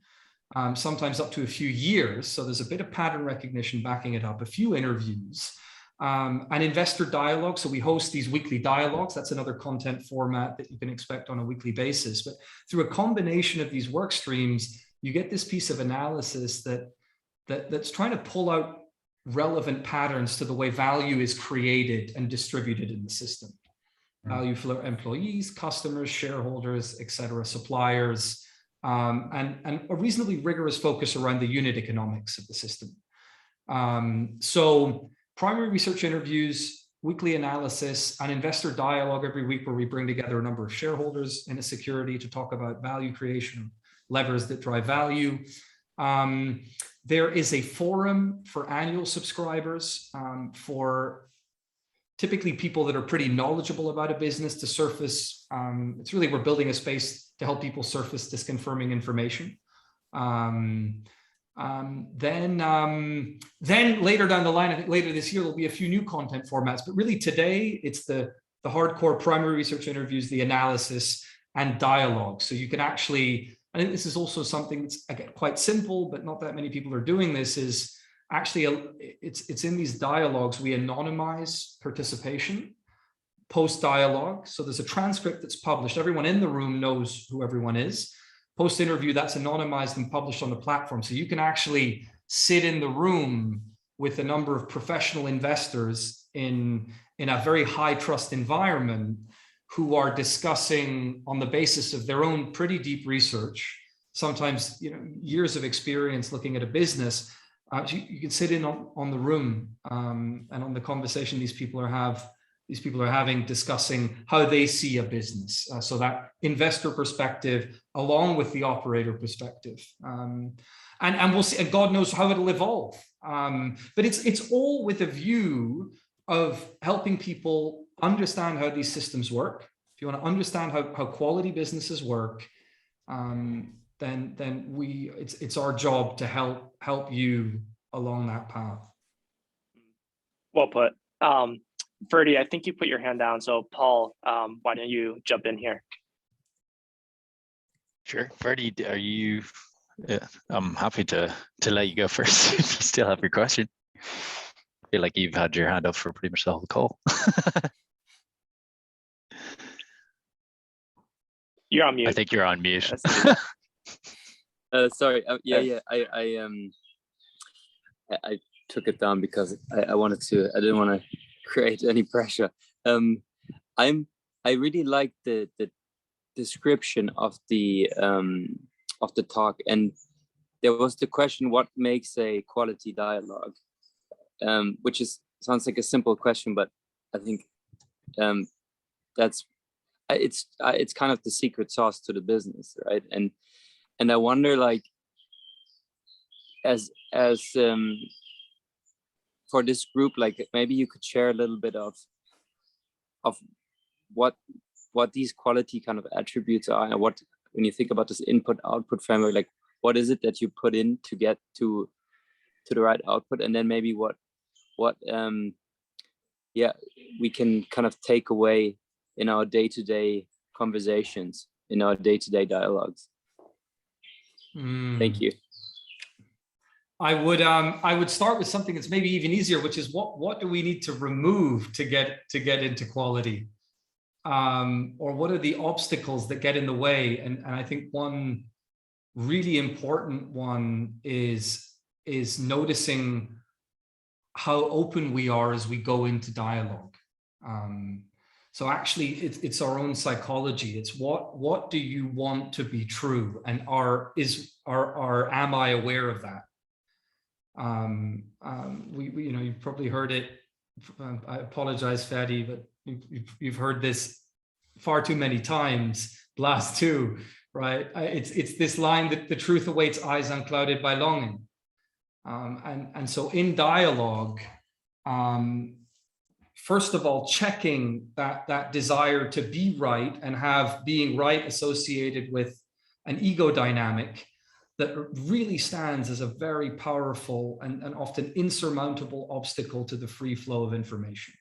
sometimes up to a few years. So there's a bit of pattern recognition backing it up, a few interviews, an investor dialogue. So we host these weekly dialogues. That's another content format that you can expect on a weekly basis. But through a combination of these work streams, you get this piece of analysis that's trying to pull out relevant patterns to the way value is created and distributed in the system. Value for employees, customers, shareholders, et cetera, suppliers, and a reasonably rigorous focus around the unit economics of the system. So primary research interviews, weekly analysis, an investor dialogue every week where we bring together a number of shareholders in a security to talk about value creation, levers that drive value. There is a forum for annual subscribers for typically people that are pretty knowledgeable about a business to surface. It's really, we're building a space to help people surface disconfirming information. Then later down the line, I think later this year, there'll be a few new content formats, but really today it's the hardcore primary research interviews, the analysis and dialogue. So you can actually, I think this is also something that's, again, quite simple, but not that many people are doing this, is actually, it's in these dialogues, we anonymize participation post-dialogue. So there's a transcript that's published. Everyone in the room knows who everyone is. Post-interview, that's anonymized and published on the platform. So you can actually sit in the room with a number of professional investors in a very high trust environment who are discussing on the basis of their own pretty deep research, sometimes years of experience looking at a business. You can sit in on the room and on the conversation these people are having, discussing how they see a business. So that investor perspective, along with the operator perspective. And we'll see, and God knows how it'll evolve. But it's all with a view of helping people understand how these systems work. If you want to understand how quality businesses work, then it's our job to help you along that path. Well put. Ferdy, I think you put your hand down. So Paul, why don't you jump in here? Sure. Ferdy, are you, I'm happy to let you go first if you still have your question. I feel like you've had your hand up for pretty much the whole call. You're on mute. I think you're on mute. Sorry. I took it down because I wanted to. I didn't want to create any pressure. I really like the description of the talk, and there was the question, what makes a quality dialogue? Which sounds like a simple question, but I think it's kind of the secret sauce to the business, right? And I wonder, like, as for this group, like maybe you could share a little bit of what these quality kind of attributes are, and what, when you think about this input output framework, like what is it that you put in to get to the right output, and then maybe what we can kind of take away in our day-to-day conversations, in our day-to-day dialogues. Thank you. I would start with something that's maybe even easier, which is what do we need to remove to get into quality, or what are the obstacles that get in the way? And I think one really important one is noticing how open we are as we go into dialogue. So actually, it's our own psychology. It's what do you want to be true, and am I aware of that? You've probably heard it. I apologize, Fadi, but you've heard this far too many times. Blast two, right? It's this line that the truth awaits eyes unclouded by longing. And so in dialogue, first of all, checking that desire to be right and have being right associated with an ego dynamic that really stands as a very powerful and often insurmountable obstacle to the free flow of information.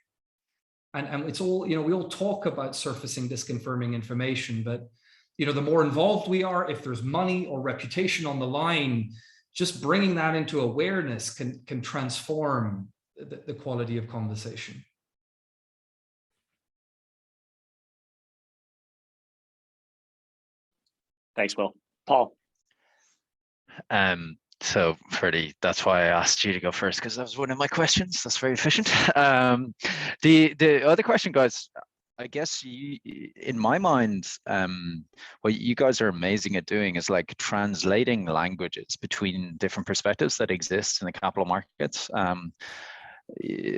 And it's all, we all talk about surfacing disconfirming information, but the more involved we are, if there's money or reputation on the line, just bringing that into awareness can transform the quality of conversation. Thanks, Will. Paul. So Freddie, that's why I asked you to go first, because that was one of my questions. That's very efficient. The other question, guys, I guess in my mind, what you guys are amazing at doing is like translating languages between different perspectives that exist in the capital markets.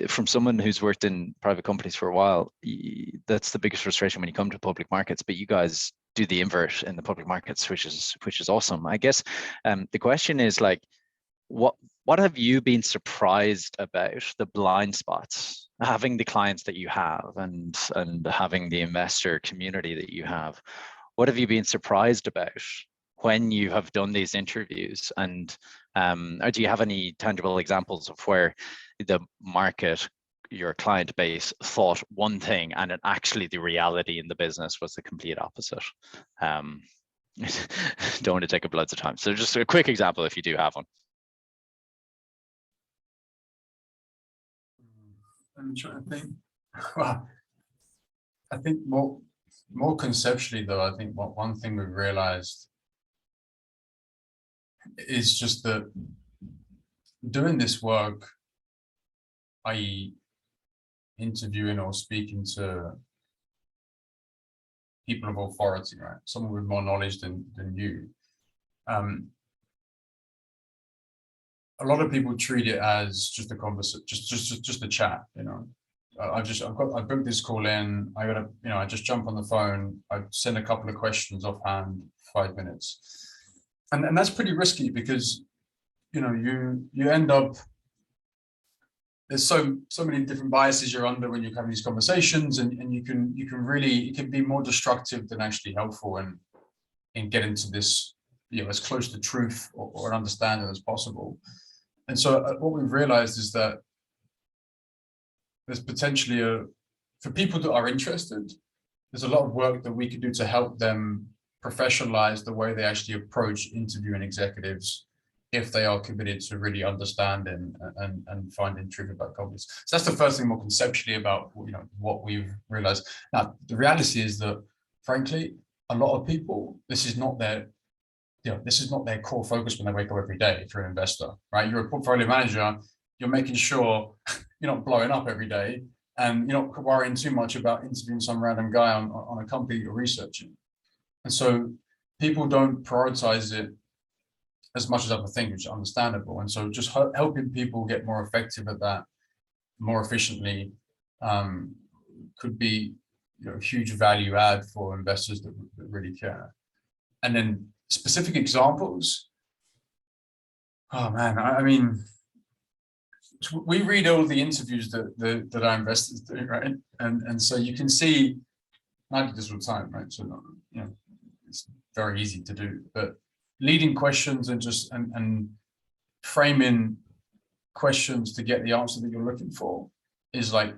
from someone who's worked in private companies for a while, that's the biggest frustration when you come to public markets. But you guys do the invert in the public markets, which is awesome. I guess the question is like, what have you been surprised about, the blind spots, having the clients that you have and having the investor community that you have? What have you been surprised about when you have done these interviews? And or do you have any tangible examples of where the market, your client base, thought one thing and it actually the reality in the business was the complete opposite? Don't want to take up loads of time. So just a quick example if you do have one. I'm trying to think. Well, I think more conceptually though, I think one thing we've realized is just that doing this work, i.e. interviewing or speaking to people of authority, right? Someone with more knowledge than you. A lot of people treat it as just a conversation, just a chat, you know. I booked this call in. I gotta, you know, I just jump on the phone. I send a couple of questions offhand, 5 minutes, and that's pretty risky because, you know, you end up, there's so many different biases you're under when you're having these conversations, and you can really, it can be more destructive than actually helpful in getting to this, you know, as close to truth or an understanding as possible. And so what we've realized is that there's potentially for people that are interested, there's a lot of work that we could do to help them professionalize the way they actually approach interviewing executives if they are committed to really understanding and finding truth about companies. So that's the first thing more conceptually about, you know, what we've realized. Now, the reality is that, frankly, a lot of people, this is not their core focus when they wake up every day. If you're an investor, right? You're a portfolio manager, you're making sure you're not blowing up every day and you're not worrying too much about interviewing some random guy on a company you're researching. And so people don't prioritize it as much as other things, which is understandable. And so just helping people get more effective at that, more efficiently, could be, you know, a huge value add for investors that really care. And then specific examples. Oh man, I mean, we read all the interviews that our investors do, right? And so you can see, I do this all the time, right? So, you know, it's very easy to do, but leading questions and just and framing questions to get the answer that you're looking for is like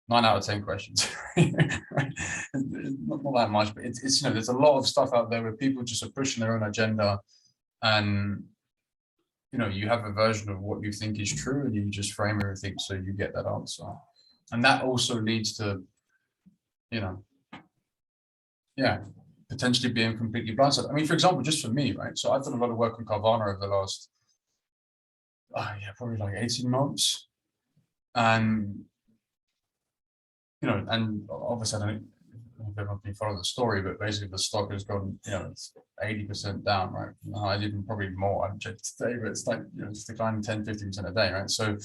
9 out of 10 questions. Right? Not that much, but it's you know, there's a lot of stuff out there where people just are pushing their own agenda, and you know, you have a version of what you think is true and you just frame everything so you get that answer. And that also leads to, you know, yeah, potentially being completely blindsided. I mean, for example, just for me, right? So I've done a lot of work on Carvana over the last, probably like 18 months. And, you know, and obviously I don't know if everyone can follow the story, but basically the stock has gone, you know, it's 80% down, right? I did probably more, I checked today, but it's like, you know, it's declining 10-15% a day, right? So,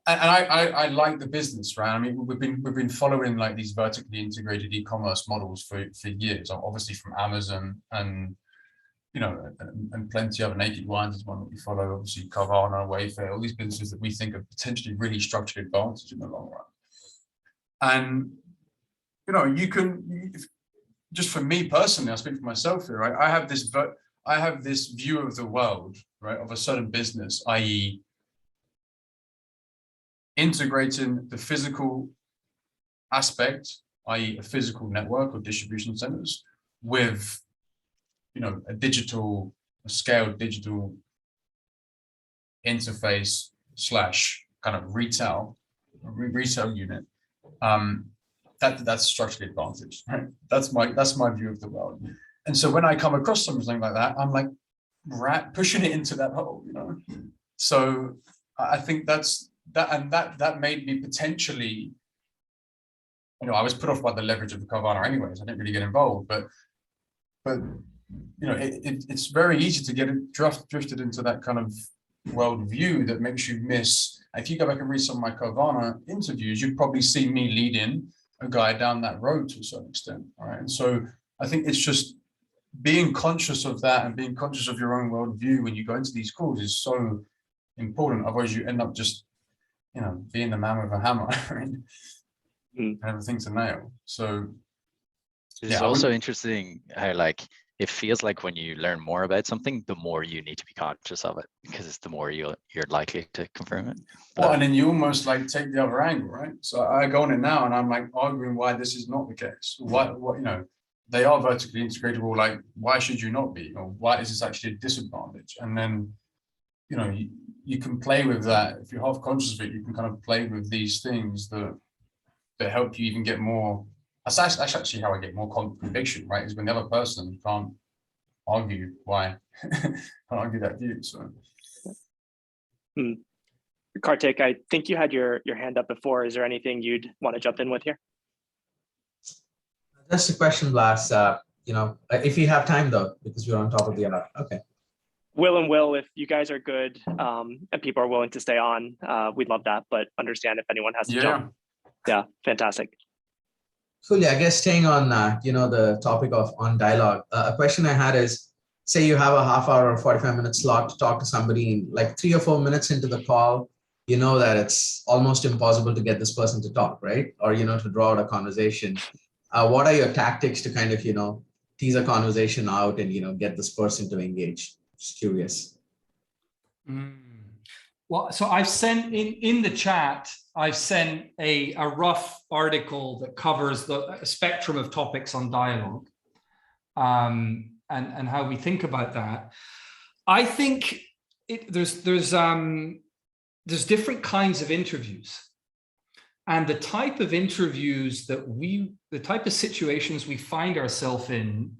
I like the business, right? I mean, we've been following like these vertically integrated e-commerce models for years, obviously from Amazon and, you know, and plenty of Naked Wines is one that we follow, obviously Carvana, Wayfair, all these businesses that we think are potentially really structured advantage in the long run. And, you know, you can, just for me personally, I speak for myself here, right? I have this view of the world, right, of a certain business, i.e. integrating the physical aspect, i.e. a physical network or distribution centers, with, you know, a scaled digital interface / kind of retail unit. That's structurally advantaged, right? That's my view of the world. And so when I come across something like that, I'm like pushing it into that hole, you know. So I think that made me potentially, you know, I was put off by the leverage of the Carvana anyways. I didn't really get involved, but you know, it's very easy to get drifted into that kind of worldview that makes you miss. If you go back and read some of my Carvana interviews, you'd probably see me leading a guy down that road to a certain extent. All right. And so I think it's just being conscious of that and being conscious of your own worldview when you go into these calls is so important. Otherwise you end up just, being the man with a hammer and everything to nail. So it's also interesting how like it feels like when you learn more about something, the more you need to be conscious of it, because it's the more you're likely to confirm it. Well, and then you almost like take the other angle, right? So I go on it now and I'm like arguing why this is not the case. What they are vertically integratable. Like, why should you not be? Or why is this actually a disadvantage? And then, you can play with that. If you're half conscious of it, you can kind of play with these things that help you even get more. That's actually how I get more conviction, right? Is when the other person can't argue why, can't argue that view. So, Kartik, I think you had your hand up before. Is there anything you'd want to jump in with here? Just a question, Blas. If you have time though, because we're on top of the hour. Okay. Will, if you guys are good and people are willing to stay on, we'd love that, but understand if anyone has to jump. Yeah, fantastic. Cool. I guess staying on, the topic of on dialogue, a question I had is, say you have a half hour or 45-minute slot to talk to somebody, like 3 or 4 minutes into the call, you know that it's almost impossible to get this person to talk, right? Or, to draw out a conversation. What are your tactics to kind of, tease a conversation out and, get this person to engage? Just curious. Well, so I've sent in the chat, I've sent a rough article that covers the spectrum of topics on dialogue and how we think about that. I think there's different kinds of interviews, and the type of interviews the type of situations we find ourselves in,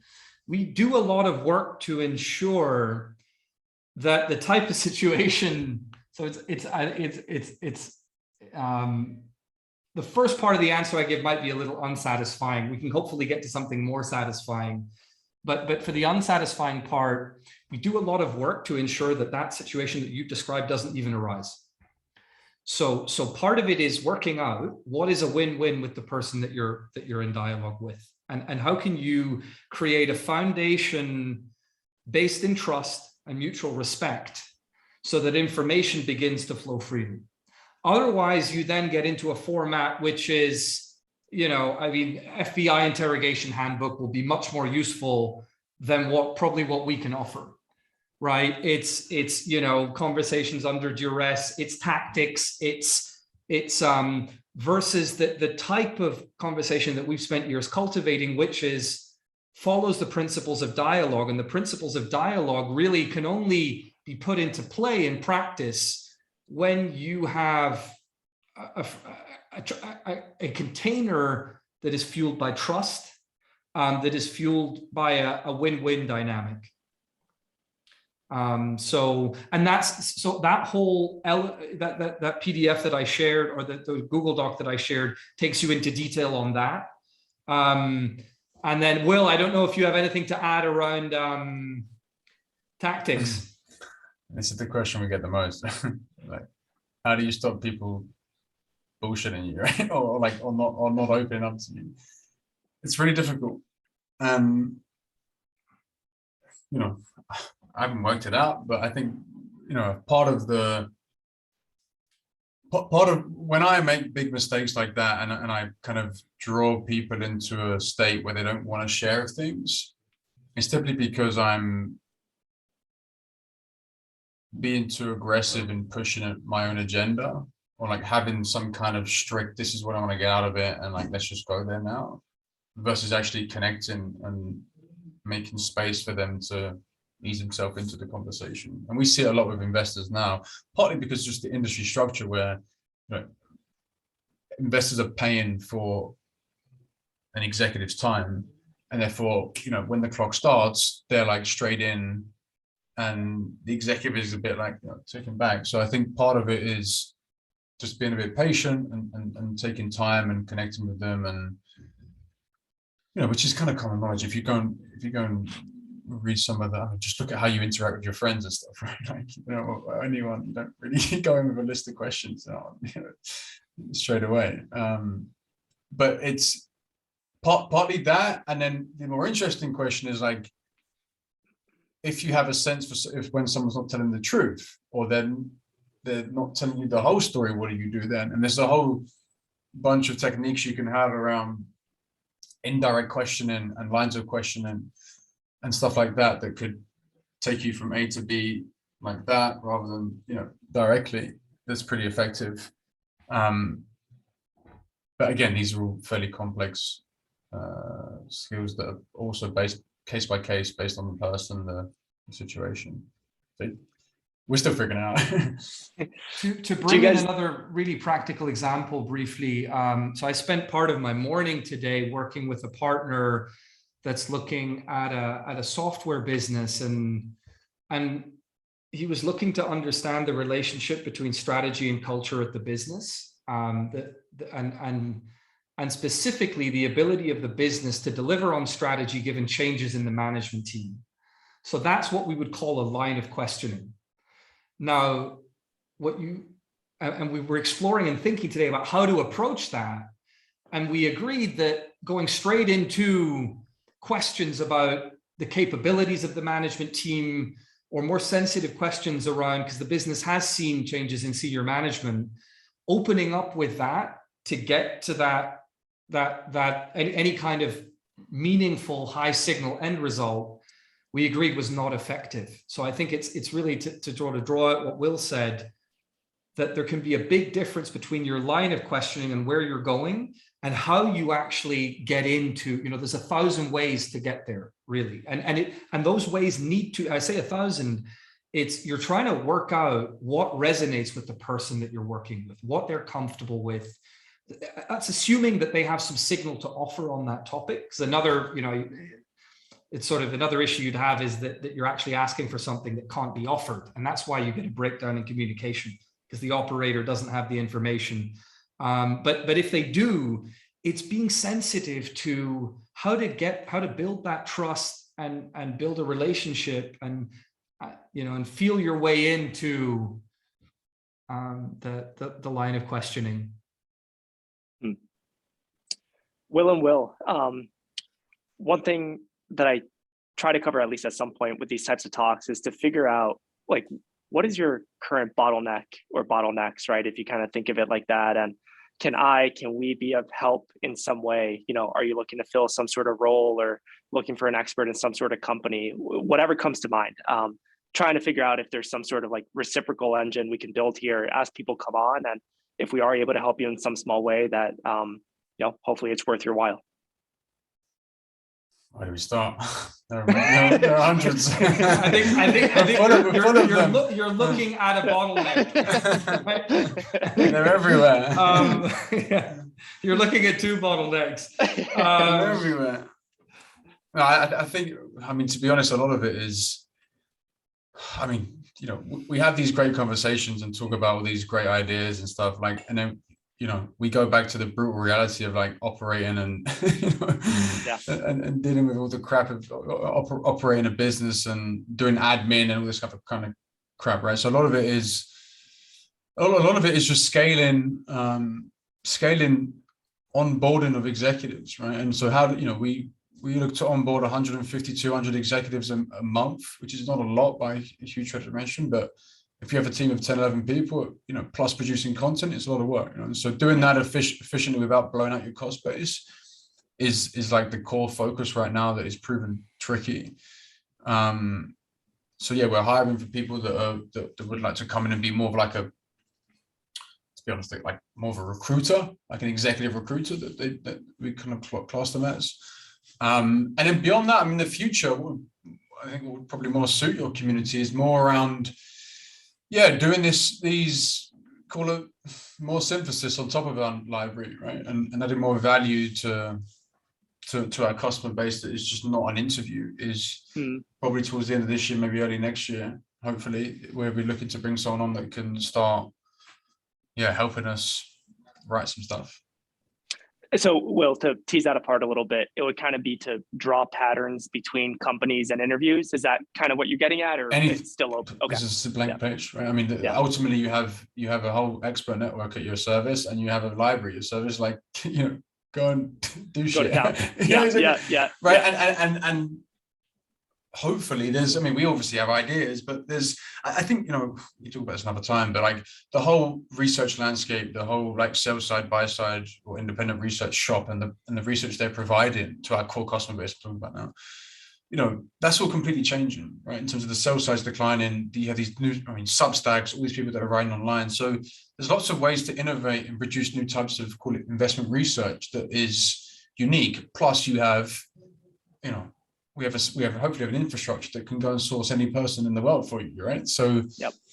we do a lot of work to ensure that the type of situation. So it's the first part of the answer I give might be a little unsatisfying. We can hopefully get to something more satisfying, but for the unsatisfying part, we do a lot of work to ensure that situation that you've described doesn't even arise. So part of it is working out what is a win-win with the person that you're in dialogue with, and how can you create a foundation based in trust and mutual respect so that information begins to flow freely. Otherwise, you then get into a format which is, FBI interrogation handbook will be much more useful than what we can offer, right? It's conversations under duress, it's tactics, it's versus the type of conversation that we've spent years cultivating, which follows the principles of dialogue. And the principles of dialogue really can only be put into play in practice when you have a container that is fueled by trust, that is fueled by a win-win dynamic. That whole that PDF that I shared, or the Google Doc that I shared, takes you into detail on that. And then, Will, I don't know if you have anything to add around tactics. This is the question we get the most. Like, how do you stop people bullshitting you, right? or not opening up to you? It's really difficult. I haven't worked it out, but I think, part of when I make big mistakes like that, and I kind of draw people into a state where they don't want to share things, it's typically because I'm being too aggressive and pushing my own agenda, or like having some kind of strict, this is what I want to get out of it, and like, let's just go there now, versus actually connecting and making space for them to ease themselves into the conversation. And we see a lot with investors now, partly because just the industry structure where investors are paying for an executive's time, and therefore, when the clock starts, they're like straight in, and the executive is a bit like taken back. So I think part of it is just being a bit patient and taking time and connecting with them, and which is kind of common knowledge. If you go and read some of that. Just look at how you interact with your friends and stuff, right? Like, you know, anyone, you don't really go in with a list of questions, you know, straight away. But it's partly that, and then the more interesting question is like, if you have a sense for if when someone's not telling the truth, or then they're not telling you the whole story, what do you do then? And there's a whole bunch of techniques you can have around indirect questioning and lines of questioning and stuff like that that could take you from A to B like that, rather than, you know, directly. That's pretty effective. But again, these are all fairly complex skills that are also based case by case, based on the person, the situation. So we're still figuring it out. To bring in another really practical example briefly, so I spent part of my morning today working with a partner that's looking at a software business, and he was looking to understand the relationship between strategy and culture at the business, and specifically the ability of the business to deliver on strategy given changes in the management team. So that's what we would call a line of questioning. Now, and we were exploring and thinking today about how to approach that. And we agreed that going straight into questions about the capabilities of the management team, or more sensitive questions around, because the business has seen changes in senior management, opening up with that to get to that any kind of meaningful high signal end result, we agreed was not effective. So I think it's really to draw out what Will said, that there can be a big difference between your line of questioning and where you're going, and how you actually get into, you know, there's 1,000 ways to get there, really. And those ways need to, I say 1,000, you're trying to work out what resonates with the person that you're working with, what they're comfortable with. That's assuming that they have some signal to offer on that topic. Because another, you know, it's sort of another issue you'd have is that you're actually asking for something that can't be offered. And that's why you get a breakdown in communication, because the operator doesn't have the information. But if they do, it's being sensitive to how to build that trust and build a relationship, and you know, and feel your way into the line of questioning. Will, one thing that I try to cover at least at some point with these types of talks is to figure out, like, what is your current bottleneck or bottlenecks, right? If you kind of think of it like that, and can we be of help in some way? You know, are you looking to fill some sort of role, or looking for an expert in some sort of company? Whatever comes to mind. Trying to figure out if there's some sort of like reciprocal engine we can build here as people come on, and if we are able to help you in some small way, that you know, hopefully it's worth your while. Where do we start? There are hundreds. I think you're looking at a bottleneck. They're everywhere. Yeah. You're looking at two bottlenecks. They're everywhere. No, I think, I mean, to be honest, a lot of it is, I mean, you know, we have these great conversations and talk about all these great ideas and stuff, like, and then, you know, we go back to the brutal reality of like operating and, you know, and dealing with all the crap of operating a business and doing admin and all this kind of crap, right? So a lot of it is just scaling onboarding of executives, right? And so how, you know, we look to onboard 150, 200 executives a month, which is not a lot by a huge dimension, but if you have a team of 10, 11 people, you know, plus producing content, it's a lot of work, you know? And so doing that efficiently without blowing out your cost base is like the core focus right now that is proven tricky. So yeah, we're hiring for people that would like to come in and be more of like to be honest, like more of a recruiter, like an executive recruiter that we kind of class them as. And then beyond that, I mean, the future, I think what would probably more suit your community is more around, yeah, doing these, call it more synthesis on top of our library, right? And adding more value to our customer base that is just not an interview, is probably towards the end of this year, maybe early next year, hopefully, we'll be looking to bring someone on that can start, yeah, helping us write some stuff. So, Will, to tease that apart a little bit, it would kind of be to draw patterns between companies and interviews. Is that kind of what you're getting at, or it's still open? Okay. This is a blank page, right? I mean, Yeah. ultimately, you have a whole expert network at your service, and you have a library at your service. Like, go and do shit. Go to town. Yeah. Right, and hopefully there's, I mean, we obviously have ideas, but there's, I think, we talk about this another time, but like the whole research landscape, the whole like sell side, buy side, or independent research shop, and the research they're providing to our core customer base we're talking about now, that's all completely changing, right? In terms of the sell side's declining, you have these new, Substacks, all these people that are writing online. So there's lots of ways to innovate and produce new types of, call it investment research, that is unique. Plus you have, we have hopefully an infrastructure that can go and source any person in the world for you, right? So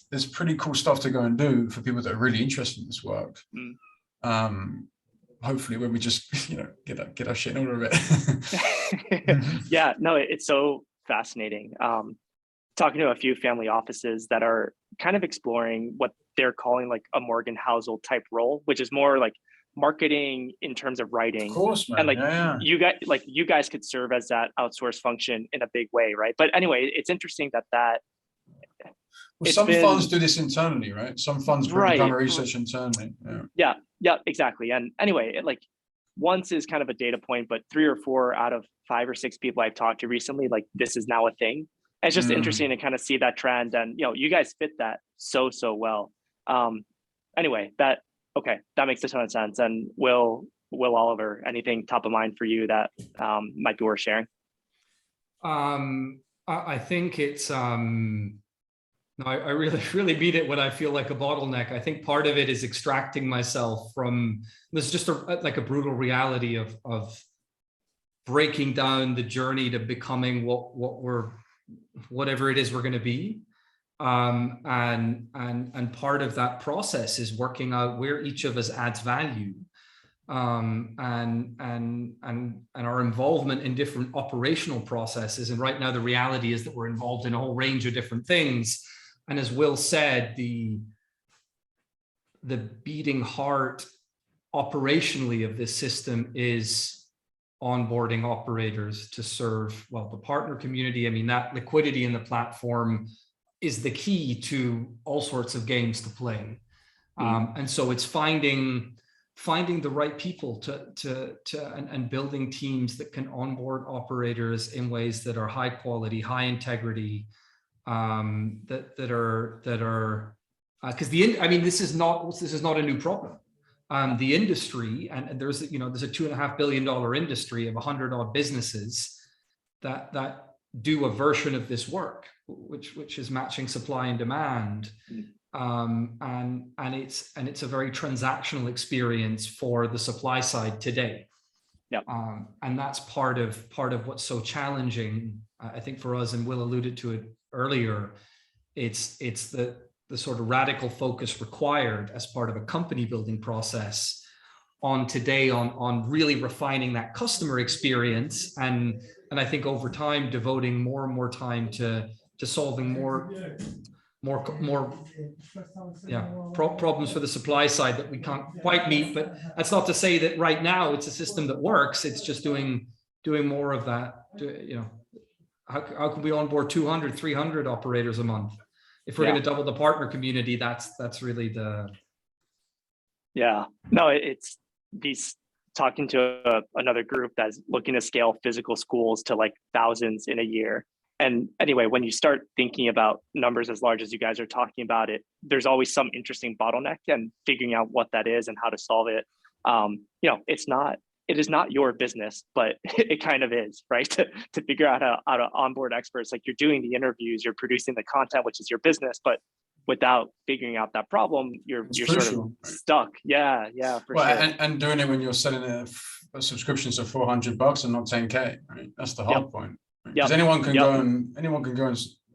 there's pretty cool stuff to go and do for people that are really interested in this work. Hopefully when we just get our shit in order a bit. Yeah, no, it's so fascinating. Talking to a few family offices that are kind of exploring what they're calling like a Morgan Housel type role, which is more like marketing in terms of writing. Of course, man. And you guys could serve as that outsourced function in a big way, right? But anyway, it's interesting that some funds do this internally, right? Some funds bring primary research internally. Yeah, exactly. And anyway, once is kind of a data point, but 3 or 4 out of 5 or 6 people I've talked to recently, like this is now a thing. And it's just interesting to kind of see that trend, and you guys fit that so well. Anyway, that makes a ton of sense. And Will Oliver, anything top of mind for you that might be worth sharing? I think it's no, I really mean it when I feel like a bottleneck. I think part of it is extracting myself from, there's just a brutal reality of breaking down the journey to becoming whatever it is we're going to be. And part of that process is working out where each of us adds value, and our involvement in different operational processes. And right now the reality is that we're involved in a whole range of different things. And as Will said, the beating heart operationally of this system is onboarding operators to serve, the partner community. I mean, that liquidity in the platform is the key to all sorts of games to play. And so it's finding the right people and building teams that can onboard operators in ways that are high quality, high integrity, that are because this is not a new problem. The industry, and there's a $2.5 billion industry of 100 odd businesses that do a version of this work, which is matching supply and demand. And it's a very transactional experience for the supply side today. And that's part of what's so challenging, I think, for us, and Will alluded to it earlier. It's the sort of radical focus required as part of a company building process on really refining that customer experience, and I think over time devoting more and more time to solving more problems for the supply side that we can't quite meet. But that's not to say that right now it's a system that works. It's just doing more of that. How can we onboard 200, 300 operators a month? If we're going to double the partner community, that's really the. It's these, talking to another group that's looking to scale physical schools to like thousands in a year. And anyway, when you start thinking about numbers as large as you guys are talking about it, there's always some interesting bottleneck, and figuring out what that is and how to solve it. It is not your business, but it kind of is, right? To figure out how to onboard experts. Like, you're doing the interviews, you're producing the content, which is your business, but without figuring out that problem, you're sort of stuck. Yeah, for sure. And doing it when you're selling a subscriptions of $400 and not 10K, right? That's the hard point. Because anyone can go and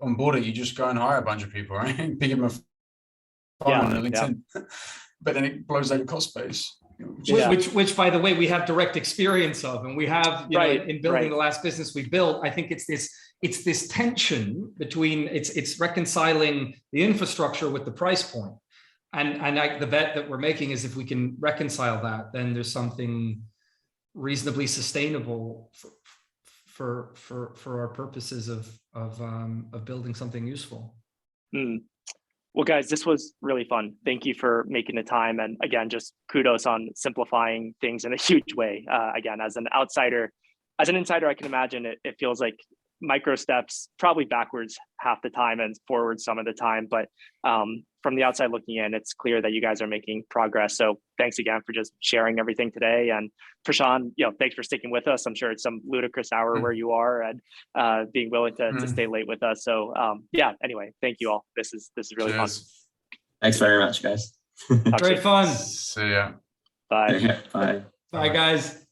onboard it. You just go and hire a bunch of people, right? Pick them up on LinkedIn. But then it blows out your cost base. Which, by the way, we have direct experience of, and we have in building the last business we built. I think it's this tension between it's reconciling the infrastructure with the price point, and the bet that we're making is if we can reconcile that, then there's something reasonably sustainable for our purposes of building something useful. Well, guys, this was really fun. Thank you for making the time. And again, just kudos on simplifying things in a huge way. Again, as an insider, I can imagine it feels like micro steps, probably backwards half the time and forward some of the time. But from the outside looking in, it's clear that you guys are making progress. So thanks again for just sharing everything today. And Prashant, thanks for sticking with us. I'm sure it's some ludicrous hour where you are and being willing to stay late with us. So yeah, anyway, thank you all. This is really fun. Thanks very much, guys. Great fun. See ya. Bye. Bye. Bye, guys.